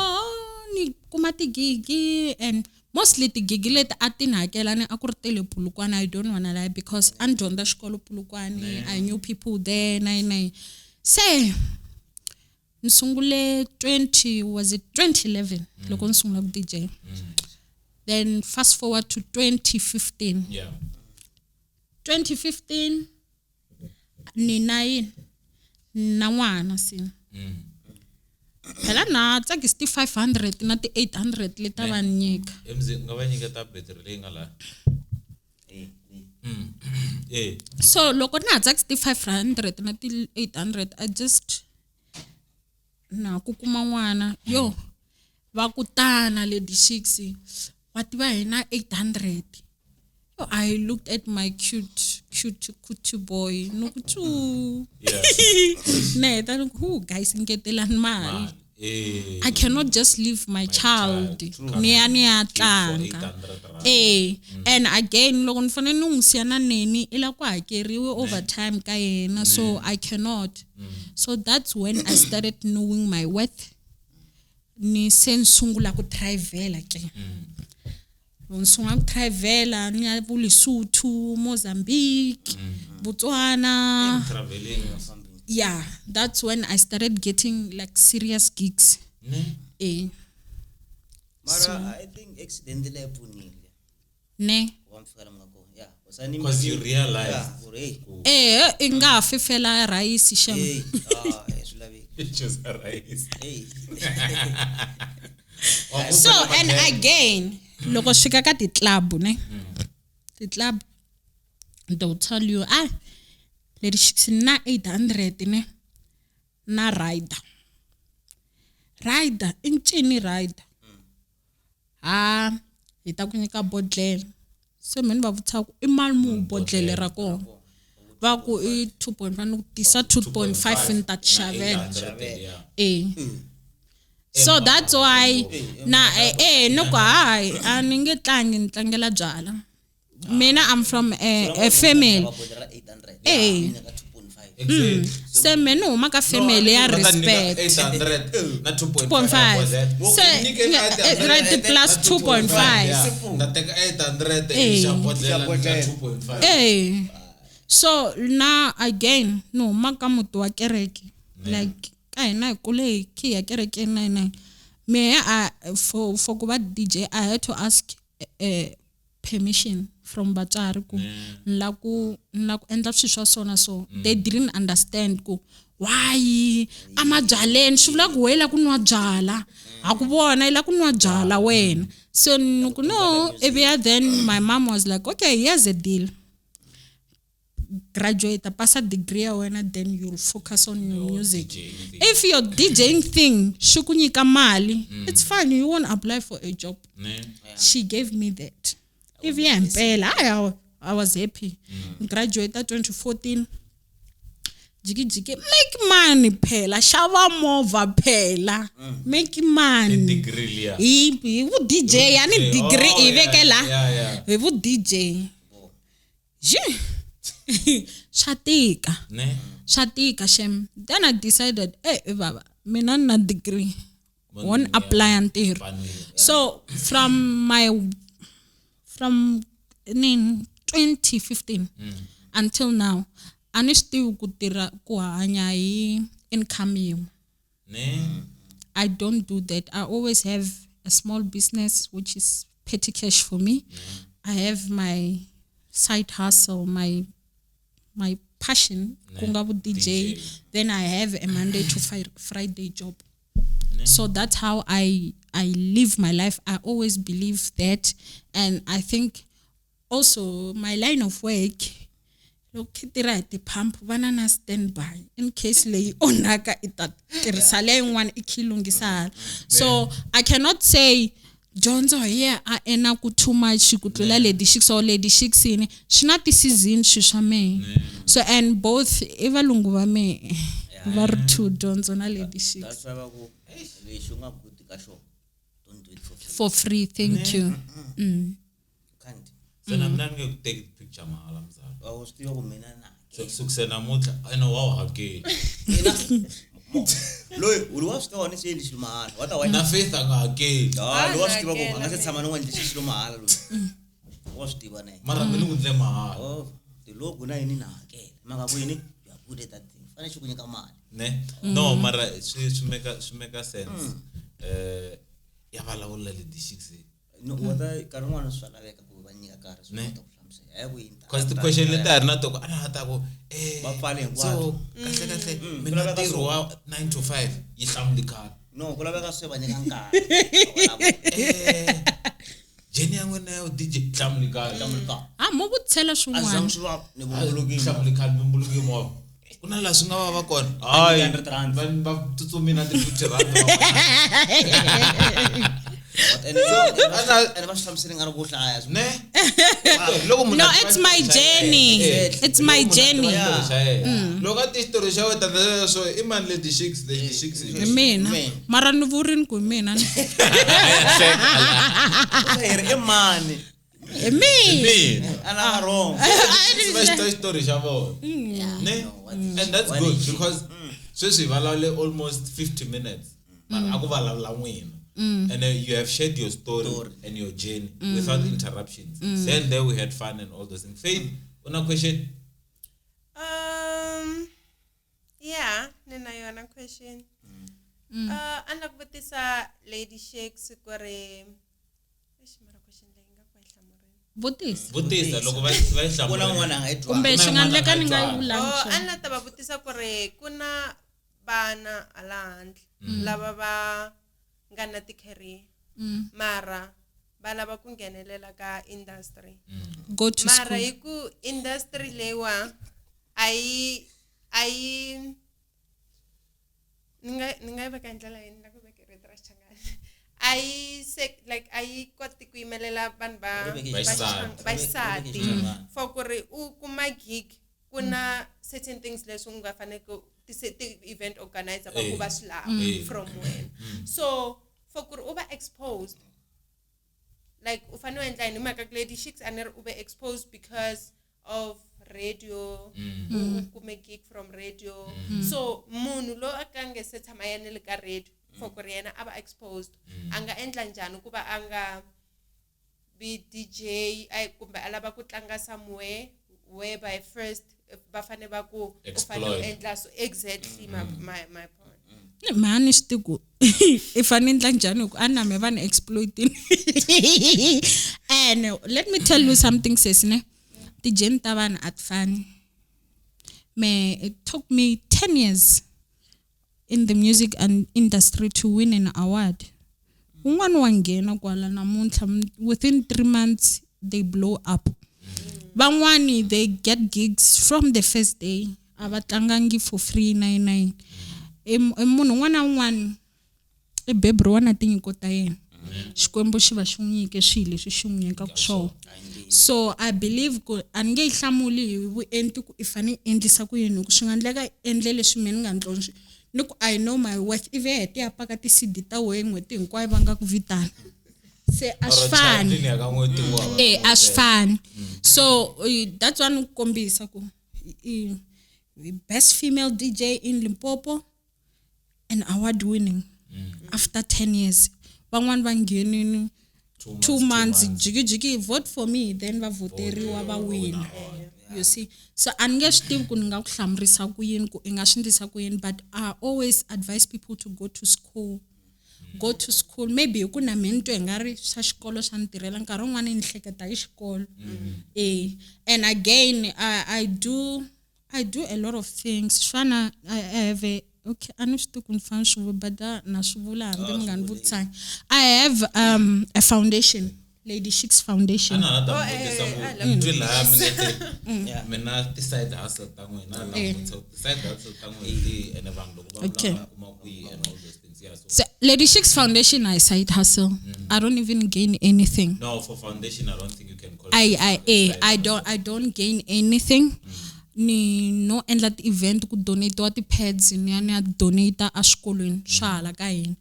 ni kuma ti gigi and mostly ti gigi leti a ti hakelani a ku ri tele Pulukwana. I don't wanna lie because an dyondza xikolo Pulukwana. I knew people there nine say nsungule 2011 loko nsungula ku DJ then fast forward to 2015 2015 ni 9 na n'wana sini phela na tsa 500 na ti 800 leta va nyika nga va nyika ta battery leyi nga la so loko na tsa 500 na ti 800 I just na ku kuma n'wana yo va kutana lady Shiks va tiva hina 800 I looked at my cute boy. No kutu. Ne, that who guys ngetelani mali. I cannot just leave my child. Niya tlanga. And again loko nifane nungsiana neni ila ku hakeriwe overtime ka yena so I cannot. So that's when I started knowing my worth. Ni sensungula ku travel ke. Nsunga travel ni ya Lesotho, Mozambique, Botswana. Yeah, that's when I started getting like serious gigs. Mara I think accidentally hapunile. Ne. Yeah, because you realize. Inga fefela rice shem. Just a rice. So and again loko fika ka ti club ne ti club they'll tell you lady Shiks na 800 ne na rider incini rider hi ta ku nyika bodlele se meni va vutisa ku i mali mu bodlele ra kona va ku i 2.5 ni ku tisa 2.5 ni ta xavela so that's why na no ku hayi a ni nge tlangi ni tlangela byala mina I'm from a family se meni huma ka family ya respect 2.5 se right plus 2.5 ndateka 800 isha bodlela 2.5 so now again no huma ka muti wa kereke like hina hi kule hi khiya kereke 99 me for ku va DJ I had to ask permission from vatswari ku la ku endla swilo swa so they didn't understand ku why amabyaleni swi vula ku wela ku nwa byala a ku vona ila ku nwa byala wena so no then my mom was like okay here's a deal graduate pass a degree when then you'll focus on your music if your DJing thing shukunyika mali it's fine you won't apply for a job she gave me that if I was happy graduated 2014 jiki make money phela shava mova phela make money degree ya hi vu DJ yani degree ivekela hi vu DJ shatika shem then I decided baba mina na degree one apply until so from 2015 until now ani still kutira ku hanya hi income yin'we I don't do that. I always have a small business which is petty cash for me. I have my side hustle, my passion, kungabu DJ. Then I have a Monday to Friday job. So that's how I live my life. I always believe that, and I think also my line of work. Look, the pump banana standby in case lay onaka itat one ikilungisal. So I cannot say John's here ena ku too much kutula lady Shiks or lady Shiks-Cina. She not this season shame. So and both evalungu ba me var two John's on a lady Shiks. That's why don't do it for free. Thank you. Can't. So I'm not going to take picture mahala mzala. I was still kumina na. Sukusena mutla eno wow hake. Loyi uliwafika wona siyendishilo mahala. Wata wena Na faith angake. uliwafika bako ngase tsama no ndishilo mahala lo. Wafika naye. Mara mina ngundle mahala. Oh, the logo na yini na ke. Maka kuyini you are good at that thing. Fana shukunyika mali. Ne? No, mara should make a sense. Yavala wala le Shiks. No, wata karungwana swala veka ku banyika kare so to hlamse. Because the question later na to ana hata ko bafale so kahle mina ntirho wa 9 to 5 yihlamlikana no kulaveka swe banyika nkari jeni yangu na DJ hlamlikana mo kutsela swin'wana azamshwa ni bunguluki hlamlikana bumbuluki mo kuna la swinga va kona hayi vanhu va tsutsumina ti-50 rand no, it's my journey. It's my journey. Look at this story show that so iman lady Shiks mina mara ni vurini ku mina imani me ana wrong story show and that's good because so we valale almost 50 minutes but akuvala la wena. And then you have shared your story and your journey without interruptions. Then there we had fun and all those things. Faith, una question? Yeah, nina yona question. Anak butisa lady Shiks kware. Ishimara question lenga kwa hlamureni. Butisa loko va hlamureni. Kuna n'wana ngaitwa. Kumbe xinganleka ni nga yi vulangi. Ana ta va butisa kware kuna bana alandle lava va ngana ti-career mara va lava ku nghenelela ka industry go to mara school hi ku industry lewa ai ninga veka ndlela yini la ku veka rito ra Xichangani ai koti ku yimelela vanhu vaxisati for ku ri u kuma gig kuna certain things leswi u nga faneke ti-event organizer va ku va swi lava from when so for ku ri u va exposed like u fanele u endla yini mhaka ku lady Shiks a ni ri u be exposed because of radio u kume gig from radio so munhu lo a ka nge se tshama yena le ka radio for ku ri yena a va exposed a nga endla njhani ku va a nga be DJ kumbe a lava ku tlanga somewhere whereby first va fane va ku u fanele endla so exactly my point mani xitiku i fane ndla njhani ku aname vanhu exploiting and let me tell you something sesine ti-gen ta vanhu at fani it took me 10 years in the music and industry to win an award un'wana wa nghena kwala namuntlha within 3 months they blow up van'wani they get gigs from the first day ava tlangangi for free 99 munhu un'wana na un'wana i bebri wana tinyiko ta yena xikwembu xi va xi n'wi nyike swilo leswi xi n'wi nyikaka swona so I believe ku a ni nge yi hlamuli hi vuenti ku i fane endlisa ku yini ku swi nga endleka endle leswi mina nga ndlonxi ni ku I know my worth ive hete ya paka ti-CD ta wehe n'hweti hinkwayo va nga ku vitana se a swi fani a swi fani so that's one ku kombisa ku best female DJ in Limpopo and award winning after 10 years van'wana va nghenini 2 months jigijigi vote for me then va voteriwa va wina you see so a ni nge swi tivi ku ni nga ku hlamurisa ku yini ku i nga swi endlisa ku yini but I always advise people to go to school maybe hi ku na mina twe hi nga ri swa xikolo swa ni tirhela nkarhi wun'wana ni hleketa hi xikolo and again I do a lot of things fana I have okay a ni swi tivi ku ni fana swi vula but na swi vula hambi mi nga ni vutisanga I have a foundation Lady Shiks Foundation. So Lady Shiks Foundation I side hustle. I don't even gain anything. No, for foundation I don't think you can call it. I don't gain anything. Ni no endla event ku donate wa ti-pads ni ya donate a xikolweni swa hala ka hina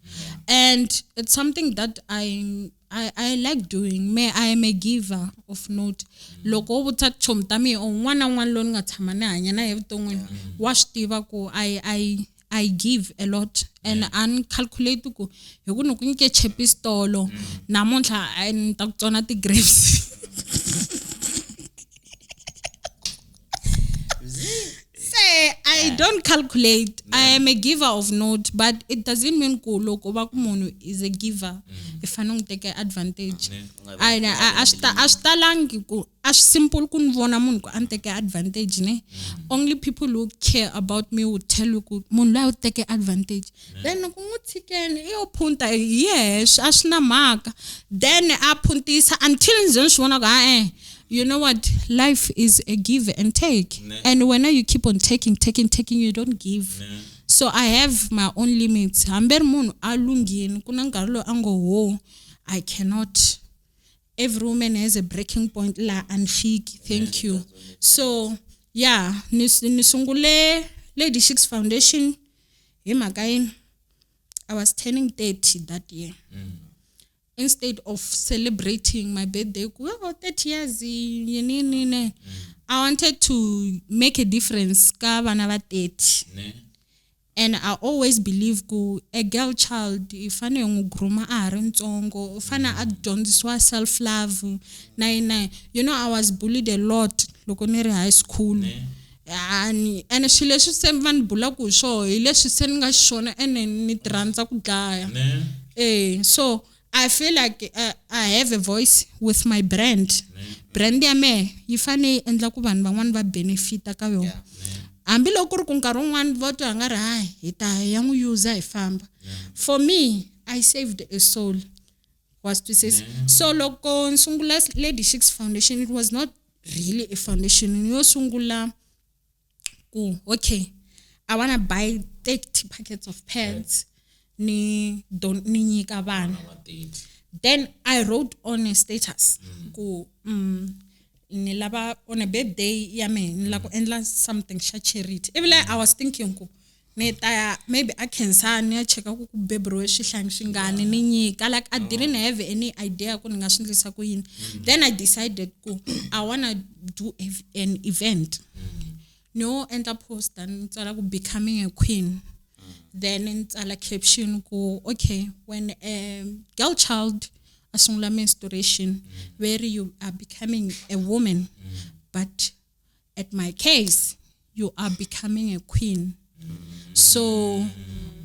and it's something that I like doing. I am a giver of note. Loko u vutisa chomi ta mina un'wana na un'wana loyi ni nga tshama ni hanya na evuton'wini wa swi tiva ku I give a lot and uncalculate ku hi ku ni ku nyike chepi stolo namuntlha ni ta ku tsona ti-grapes I don't calculate. I am a giver of note, but it doesn't mean ku loko va ku munhu is a giver if I don't take advantage. I ashtalangi ku as simple ku nivona munhu ku an take advantage ne. Only people who care about me would tell you ku munhu la take advantage. Then ku ngutsikeni iyo punta yes ashna maka. Then a puntisa until nje swona ka you know what? Life is a give and take. And when you keep on taking, you don't give. So I have my own limits. Amber moon alungin kunangalo ango I cannot. Every woman has a breaking point la and thank you. So yeah, nisungule Lady Shiks Foundation. I was turning 30 that year. Instead of celebrating my birthday, 30 years, I wanted to make a difference. And I always believe a girl child, if I don't self-love, you know, I was bullied a lot in high school. And she let you say man bulaku show, she send us shona and ni transa kudaya. So I feel like I have a voice with my brand. Brand ya me, yifane endla ku vanhu van'wana va benefita ka yona. Hambi loko ri ku nkarhi wun'wana va twa nga ri hayi hi ta ya n'wi user hi famba. For me, I saved a soul. Was to say so loko nsungula Lady Shiks Foundation, it was not really a foundation. Yo sungula ku okay, I want to buy 30 packets of pads ni nyika vanhu. Then I wrote on a status ku ni lava on a birthday ya me ni la ku endla something sha charity. Even like I was thinking ku maybe I can sign check ku bebro shihlang shingani ni nyika. Like I didn't have any idea ku nga swindlisa ku yini. Then I decided ku I want to do an event. No, end up post and tsala ku becoming a queen. Then tsala caption ku okay, when a girl child asungula menstruation where you are becoming a woman, but at my case you are becoming a queen. So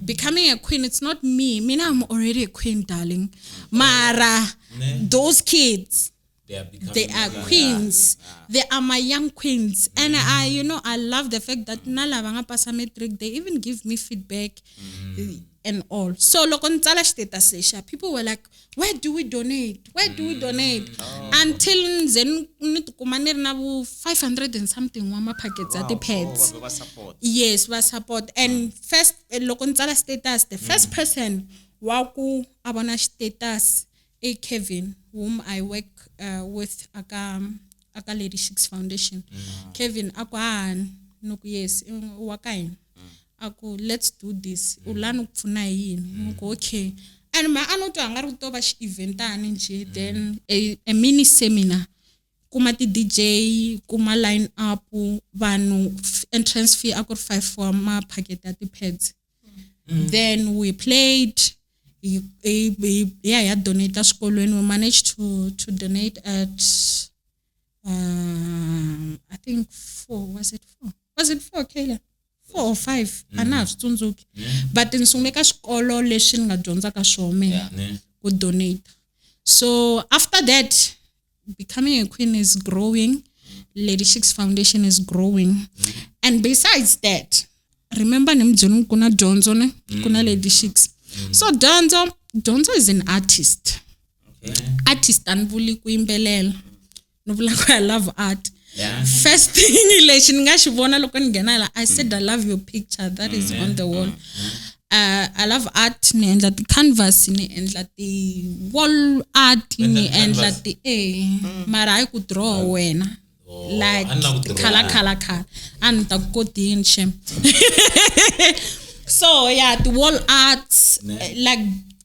becoming a queen, it's not me. Me, I'm already a queen, darling. Mara, those kids, they are queens. They are my young queens. And I love the fact that Nala Pasa Metric, they even give me feedback and all. So look on Tala status, people were like, where do we donate? Where do we donate? Until then, 500 and something wama packets at the pads. Yes, was support. And first, look on Tala status, the first person, waku abona status, Kevin, whom I work with Aka Lady Shiks Foundation. Kevin, yes, wakain. Let's do this. Okay. And my anoto angarutoba event then a mini seminar. Kumati DJ, kuma line up, vanu entrance fee I got 5 for my packet at the pads. Then we played. Donate a school when we managed to donate at I think 4. Was it 4? Was it 4, Kayla? 4 or 5. Enough, but in Sumeka school lesson nga Jonza ka shome would donate. So after that, becoming a queen is growing. Lady Shiks Foundation is growing, and besides that, remember Nimjonu kuna Jonzo ne kuna Lady Shiks. So Donzo is an artist. Okay. Artist and bully kuimbelela. I love art. Yeah. First thing I said I love your picture that is on the wall. I love art and the canvas and the wall art and the mara I could draw when like color and the good in shame. So yeah, the wall arts like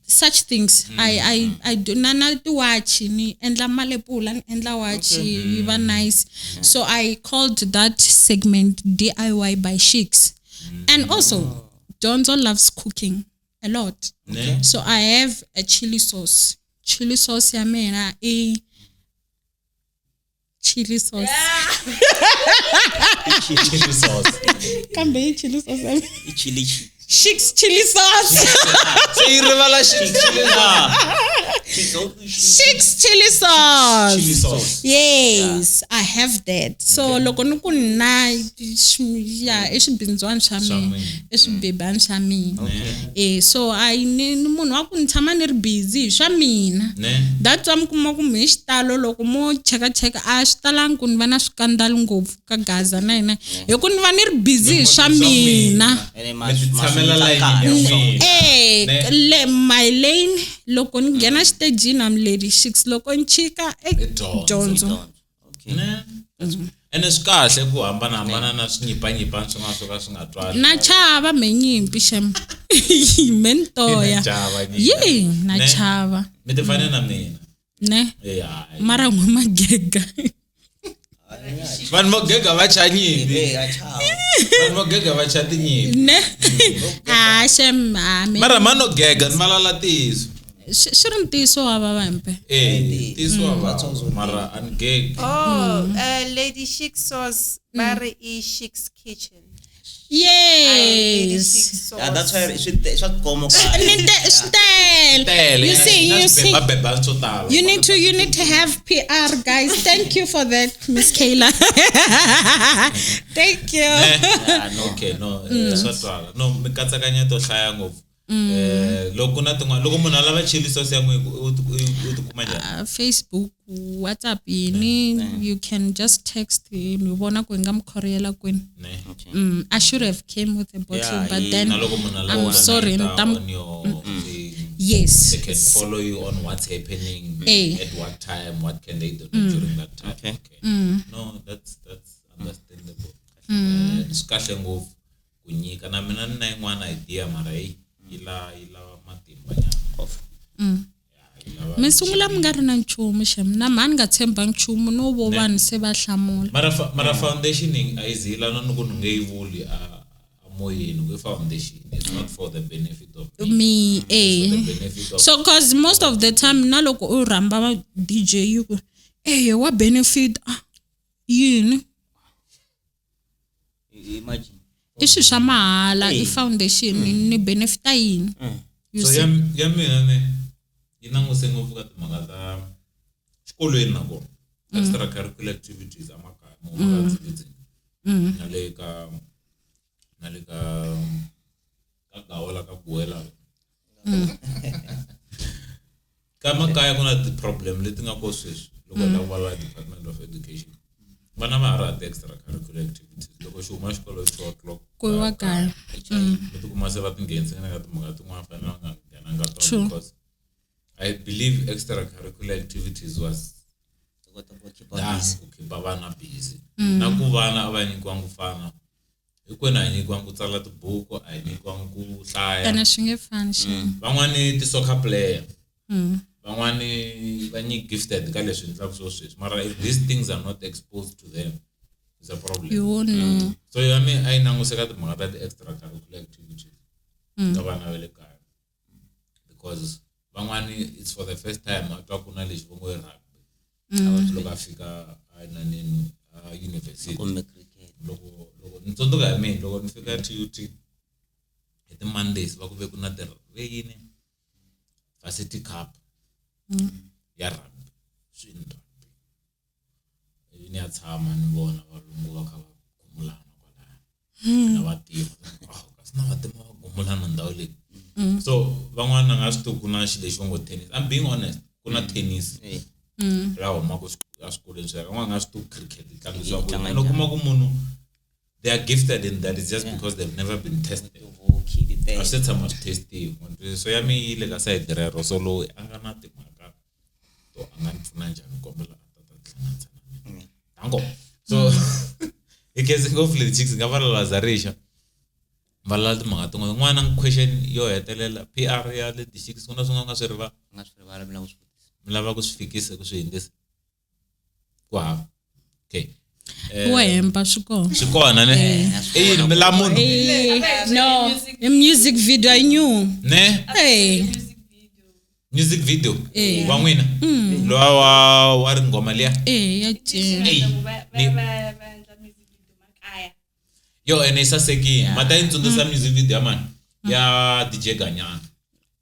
such things. I do nana to watch and la malepula and la watch even nice. So I called that segment DIY by Shiks. And also Donzo loves cooking a lot. So I have a chili sauce. Chili sauce yamena chili sauce. Chili sauce. Can be chili sauce. Chili. Shiks chili sauce. Shiks chili sauce. Chili sauce. Yes, I have that. So lokonuku na ishibinzwan shami, ishibeban shami. So I munu waku ntamanir busy shamina. That's why kumish talo lokumo cheka ashtalang kunvana skandal ngovu kagaza na. Yokunvanir busy shamina. My lane lokon gena stage I'm Lady Shiks lokon chika Jonzo. Okay. And it's cars ku hambana na snyipa songa na chava menyimpi shem mentoya na chava mitefane na mina ne mara ngumagega Van mogega vachanyimbi. Van mogega vachatinyimbi. Ne. Shem mara mano gega malala tiso. Shouldn't tiso ababampe. Tiso abazo mara an geg. Lady Shiks was Barry Shiks kitchen. Yes. That's why it should come. You see. You need to have PR, guys. Thank you for that, Miss Kayla. Thank you. Okay, no. No, mikatsakanya to hlaya ngofu. loko na tin'wana loko munhu a lava chili sauce ya n'we u tikuma njhani Facebook, WhatsApp you can just text him you vona ku nga mkhoriyela kwini. I should have came with a bottle but then I'm sorry yes they can follow you on what's happening at what time, what can they do during that time. Okay. No, that's understandable. Discussion ngopfu kunyika na mina nina yin'wana idea mara ila matimba nyana. Misungula mngari na nchumu shem na mani nga tshemba nchumu no vo vanhu se va hlamula. Mara foundation ayizila na nuku ngeyivuli moyeni ku foundation is not for the benefit of me so cause most of the time na loko u rhamba DJ you what benefit yini imagine iswi swa mahala I foundation ni benefit yini so ya mina ne yina nguse ngopfu ka timhaka ta xikolweni nako extracurricular activities amakaya mo activities naleka kagawala ka buela kama kaya kuna the problem leti nga ko sweswi loko la wala Department of Education vana va ra extracurricular activities loko xuma xikolo 2 o'clock ku wa kaya leti kuma se va tinghenisa na ka timhaka tin'wana fanele nga nghenanga tona because I believe extracurricular activities was keep vana busy na ku vana a va nyikiwa ngufana ikwena a nyikiwa ku tsala tibuku a nyikiwa ku hlaya kana swi nge fani van'wani ti soccer player van'wani va gifted ka leswi endlaka sweswi mara if these things are not exposed to them is a problem so I mean I nanguse ka timhaka ta extracurricular activities ka vana va le kaya because van'wani it's for the first time atwa kuna lexi vo ngo rugby loko afika nanini university loko ntsondoka ya mina loko ni fika TUT hi ti Mondays va ku ve ku na the rain varsity cup ya rugby swin rugby ni ya tshama ni vona valungu va kha va gumulana kwalaya na vatima kasi na vatima va gumulana ndhawu leyi so van'wana nga swi tivi na xilo lexi va ngo tennis I'm being honest kuna tennis la humaka a swikolweni swi van'wana nga swi tivi cricket tlangisiwa ku no kuma ku munhu they are gifted in that it's just because they've never been tested. I said so much testing. So ya mi ile ka side rero so lo anga na timhaka to anga pfuna njhani kombela tlangana na tango so ikeze ngofle chicks nga vala lazarisha vala timhaka tin'wana n'wana question yo hetelela PR ya le Shiks kuna swin'wana nga swi rivala milava ku swi fikisa ku swi endlisa wow okay wemba swikona ne la munhu no the music video I knew ne music video wa n'wina lowa wa ringoma liya ya yo ene saseki mata intsundza music video man ya DJ Ganyana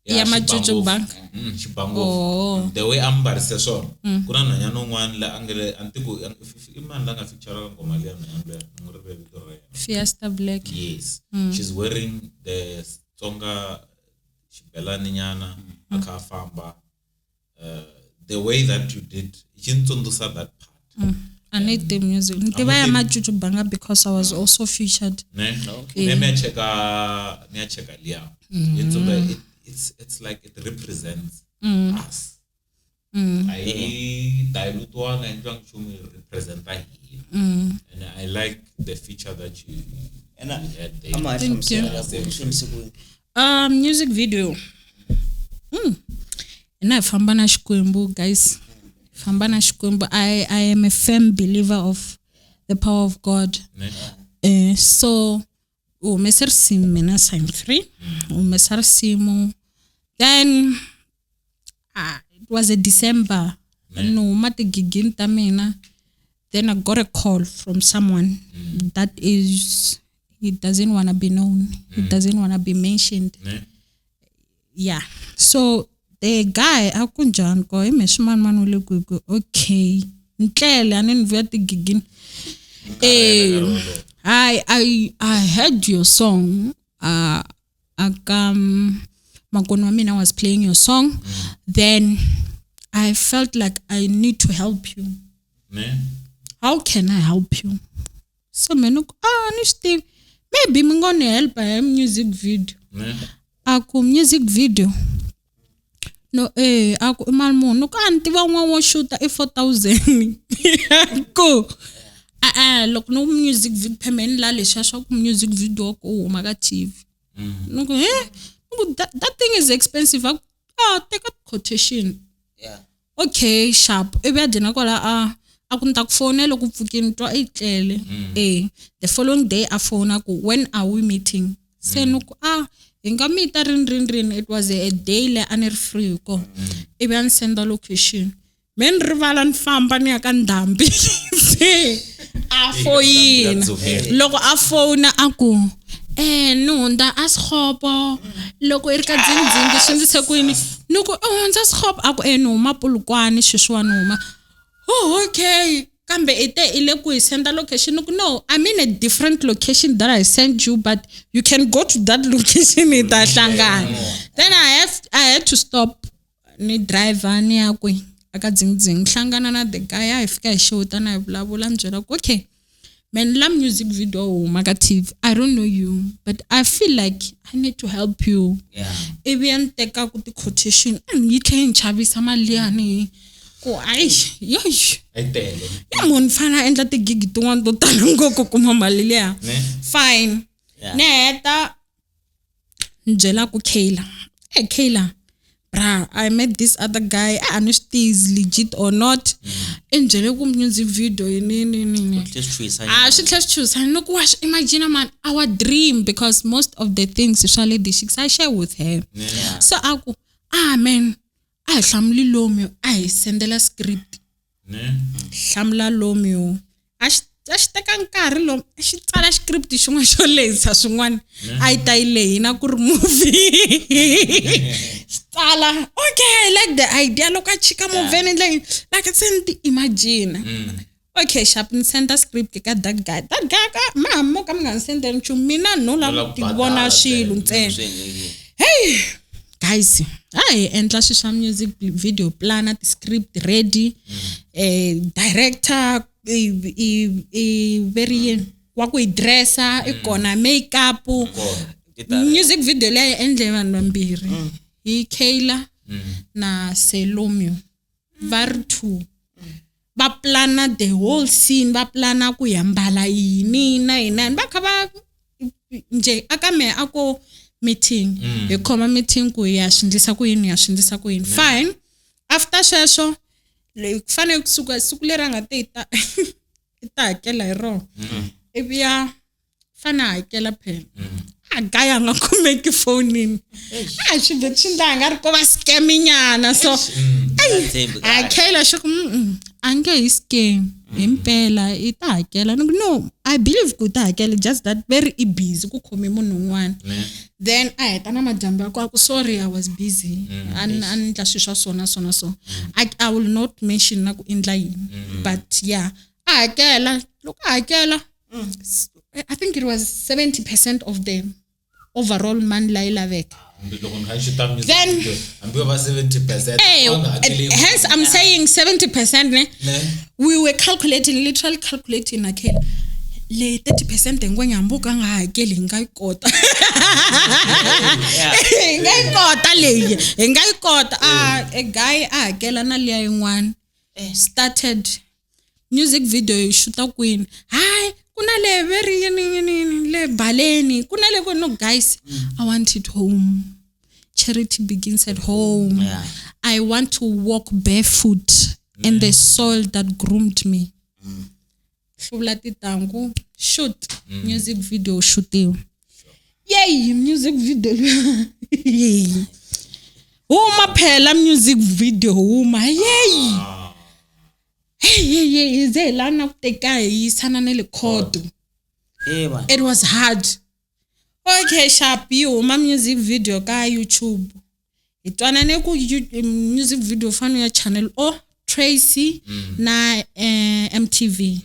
ya majuju bank Chibango the way ambarise swona kuna nhanyana un'wana la angele antiku imani la nga feature ngoma liya na ngurivele vito ra yena Fiesta Black yes she's wearing the Tsonga xibelani nyana akha famba the way that you did chintsundzusa that part I need the music ntiva ya majuju banga because I was also featured ne me cheka liya it's like it represents us. I dilute one and young chumi represent and I like the feature that you had there. Thank you. Music video. And I fambana Shikwembu, guys. Fambana Shikwembu. I am a firm believer of the power of God. So mesar sim mena Simefree, mesar simo. Then it was a December. No mate gigin tamena. Then I got a call from someone that is he doesn't want to be known. He doesn't want to be mentioned. Yeah. So the guy akunjan ko imeshman manule ku okay. Ntlele anen vuya gigin. I heard your song makoni wa mina was playing your song, then I felt like I need to help you. How can I help you? So mina Steve, maybe I'm gonna help a music video. Ako music video. No, ako malmo no kanti wa shoot 4,000. Ko. Look no music video payment la le shasha ku music video ko maga TV. No go that thing is expensive. Take a quotation. Yeah. Okay, sharp. Ebe adina kola akunta kufonela ukupfukini twa itlele. The following day I phone ako, when are we meeting? Senuku inga meeta rin. It was a day le aner free ko. Ebe an send the location. Men rivala nfamba ni aka ndambi. A phone. Loko a phone ako. No, nda askhopo. Loko irka dzingi shinzise kwini. Nuko nda askhopo ako no mapulukwane shishwanuma. Oh, okay. Kambe ite ile ku send the location. No, I'm in a different location that I sent you, but you can go to that location ita hlangana. Then I had to stop ni driver ni akwe aka dzingdzing hlangana na the guy I fika shota na vulavula njela okay. Man, la music video magative. I don't know you, but I feel like I need to help you. Yeah. Even take out the quotation and you can chavisa maliani. Ko yosh. Ayitele. Mon fana endla ti gig to want to tango ko kuma mali leya. Fine. Yeah. Neta njela ku Kayla. Hey Kayla. Bra, I met this other guy. I don't know if he is legit or not. Njela ku music video ni. Just choose. She just choose. I know watch. Imagine man, our dream, because most of the things usually the Shiks I share with her. Yeah. So I go, man. I hlamli lomyo I sendela script hlamla lomyo ashteka nkarhi lo xitsala script xin'wana xo lehisa swin'wana a yi ta yi lehina ku ri movie tsala okay like the idea loko a chika movie like send imagine okay sharp ni send script ka that guy ka mama ka mi nga sendela nchumu mina no la ti vona xilo ntsena hey guys endla shisha music video planner, the script ready, director very waku dresser, ikona makeup, music video le endle vanhu vambirhi hi Kayla na Selomio vari two ba plana the whole scene, ba plana ku yambala yini na ba kha ba nje aka me ako meeting ekoma meeting ku ya shindisa ku yini fine after sweswo le kufane kusuka isuku lera nga teta ita hakela hi ro ebya fana hakela phela agaya nga kumeki phone xibetsinda nga ri ko va scaminyana so akela xo ange is scam impela ita hakela no I believe ku ta hakela just that very busy ku khome munhu un'wana then I heta na majambo yako sorry I was busy and la shisha sona so I will not mention na ku endla yini but yeah hakela look hakela I think it was 70% of the overall money la ilaveka. Then I'm over 70%. Hence I'm saying 70%. We were literally calculating again. Le 30% ngwenyambuka nga hakeli ngayikota. Ngayikota leyi. Ngayikota a guy hakela na liya yin'wana. Started music video shoota queen. Hi kuna le very le baleni kuna le no guys I want it home. Charity begins at home. I want to walk barefoot in the soil that groomed me. Tangu shoot music video shooting. Yay music video. Uma phela music video uma yay. Hey, lana kuteka isana nele code. It was hard. Okay, sharp you my music video ka YouTube. Itwana ne ku music video fanu ya channel Tracy na MTV.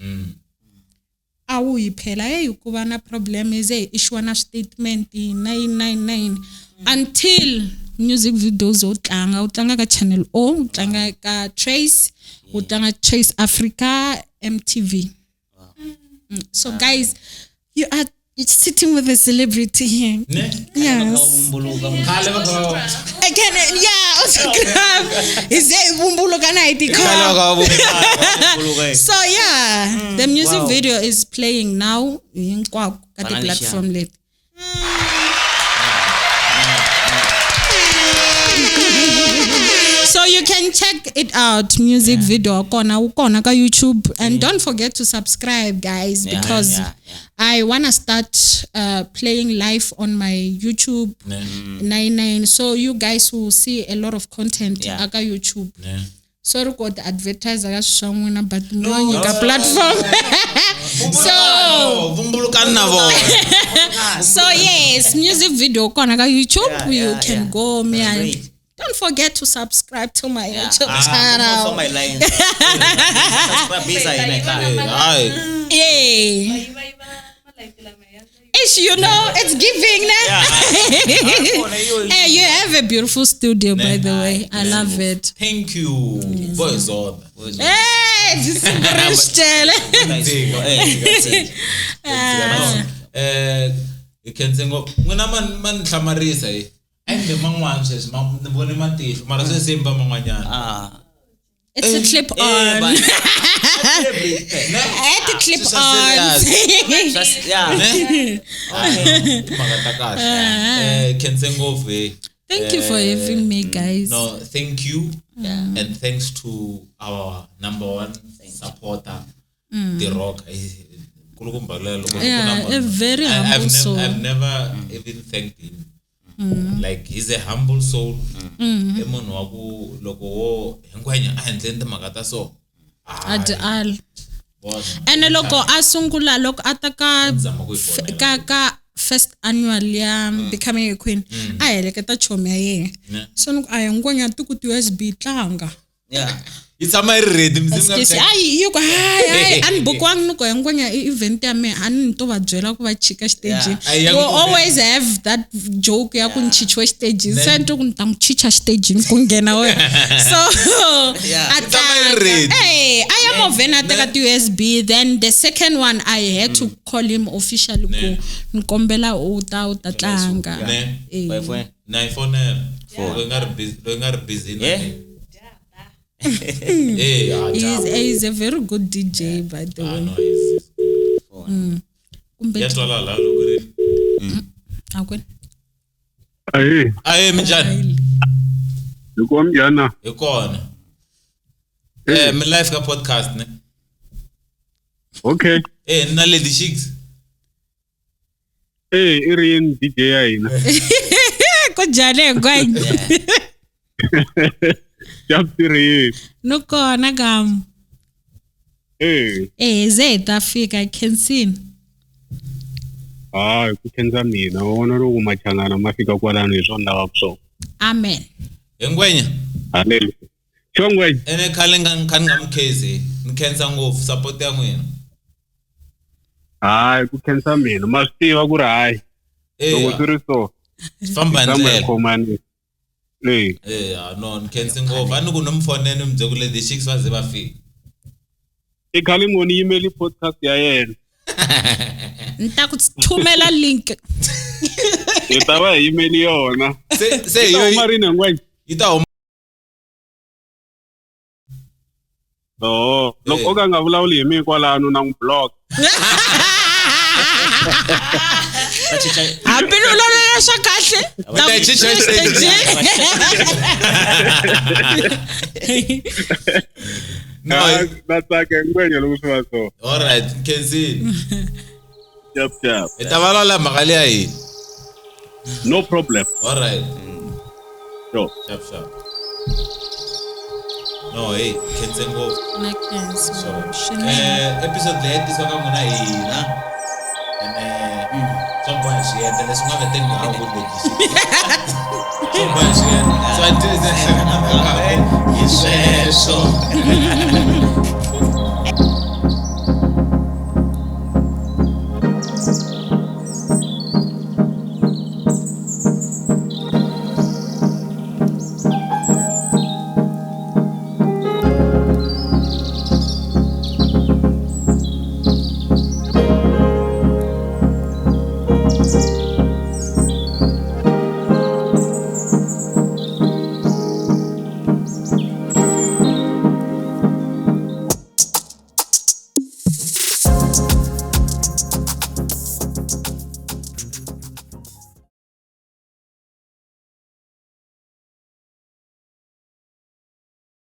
Awu iphela kuba na problem issue na statement 999 until music videos utlanga ka Channel O, utlanga ka Trace, utlanga Trace Africa, MTV. So guys, you are sitting with a celebrity here. Yes. Again, yeah, autograph. Is it Bumbuluka night? So yeah, the music video is playing now in the platform late. So you can check it out, music video kona ka YouTube, and don't forget to subscribe, guys, because I wanna start playing live on my YouTube 99. So you guys will see a lot of content aka YouTube. Sorry for the advertiser ga shangwena but no platform. So yes, music video kona ka YouTube, you can go me and don't forget to subscribe to my YouTube channel. For my line. You know, it's giving. Hey, you have a beautiful studio, by the way. I love it. Thank you. Boys on. Hey, this is you can sing up. When I'm man Tamarisa, I'm the man says, Mom, the body man teeth, Marasa Simba Mamanya. It's a clip on. It's a clip on. Thank you for having me, guys. No, thank you. And thanks to our number one supporter, The Rock. Yeah, a very humble soul. I've never even thanked him. Like he's a humble soul. Emon wagu loko hengwanya ahendle magata so. Adal. And loko asungula loko ataka ka first annual ya becoming a queen. Ayeleketa chomi aye. So ayengwanya tukuti USB tlanga. Yeah. It's a my ready. You go hi and bokwang no go ngwanya event ya me an to ba jela ku ba chika stage. You always have that joke ya ku nchichwa stage. Sento ku ntamchicha stage kungena we. So hey, I am ovena taka USB. Then the second one I had to call him officially ku nkombela uta tlanga. Na phone lo ngar busy. He's a very good DJ, by the way. Aye, Mijani. You come Jana. You come. My life ka podcast ne. Okay. Na Lady Shiks. Irin DJ aina. Ko jale ngwanya. Chaptiri. No kona gam. Zeta fika I can see. Kukenza mina wona ro kumachangana mafika kwalana izonda wapso. Amen. Engwenya. Hallelujah. Chongwe. Ene khalenga ngamkhezi, nikhensa ngofu support ya n'wina. Kukenza mina mastiva ku ri hayi. Loko tiri so. Famba ndlela. Komani. No, nikhensa ngofu. Ani ku nomfonene umzekule the Shiks waze bafika. Ikhali ngoni email podcast ya yena. Ntakuthumela link. Itaba email yona. Say yo Marina ngwenya. Ita loko ka nga vulavuli hi mi kwalano na block. Hambi lo lolola swa kahle. No, that's like ngwenya loko swi va so. All right, Kenzi. Chap. Itavalala magali ayi. No problem. All right. Sure. Chap. No, hey, Kenzi ngo. So, episode le this waka ngona hina. And some point she had the lesson of the thing how good it is. Some point she had. So I did that.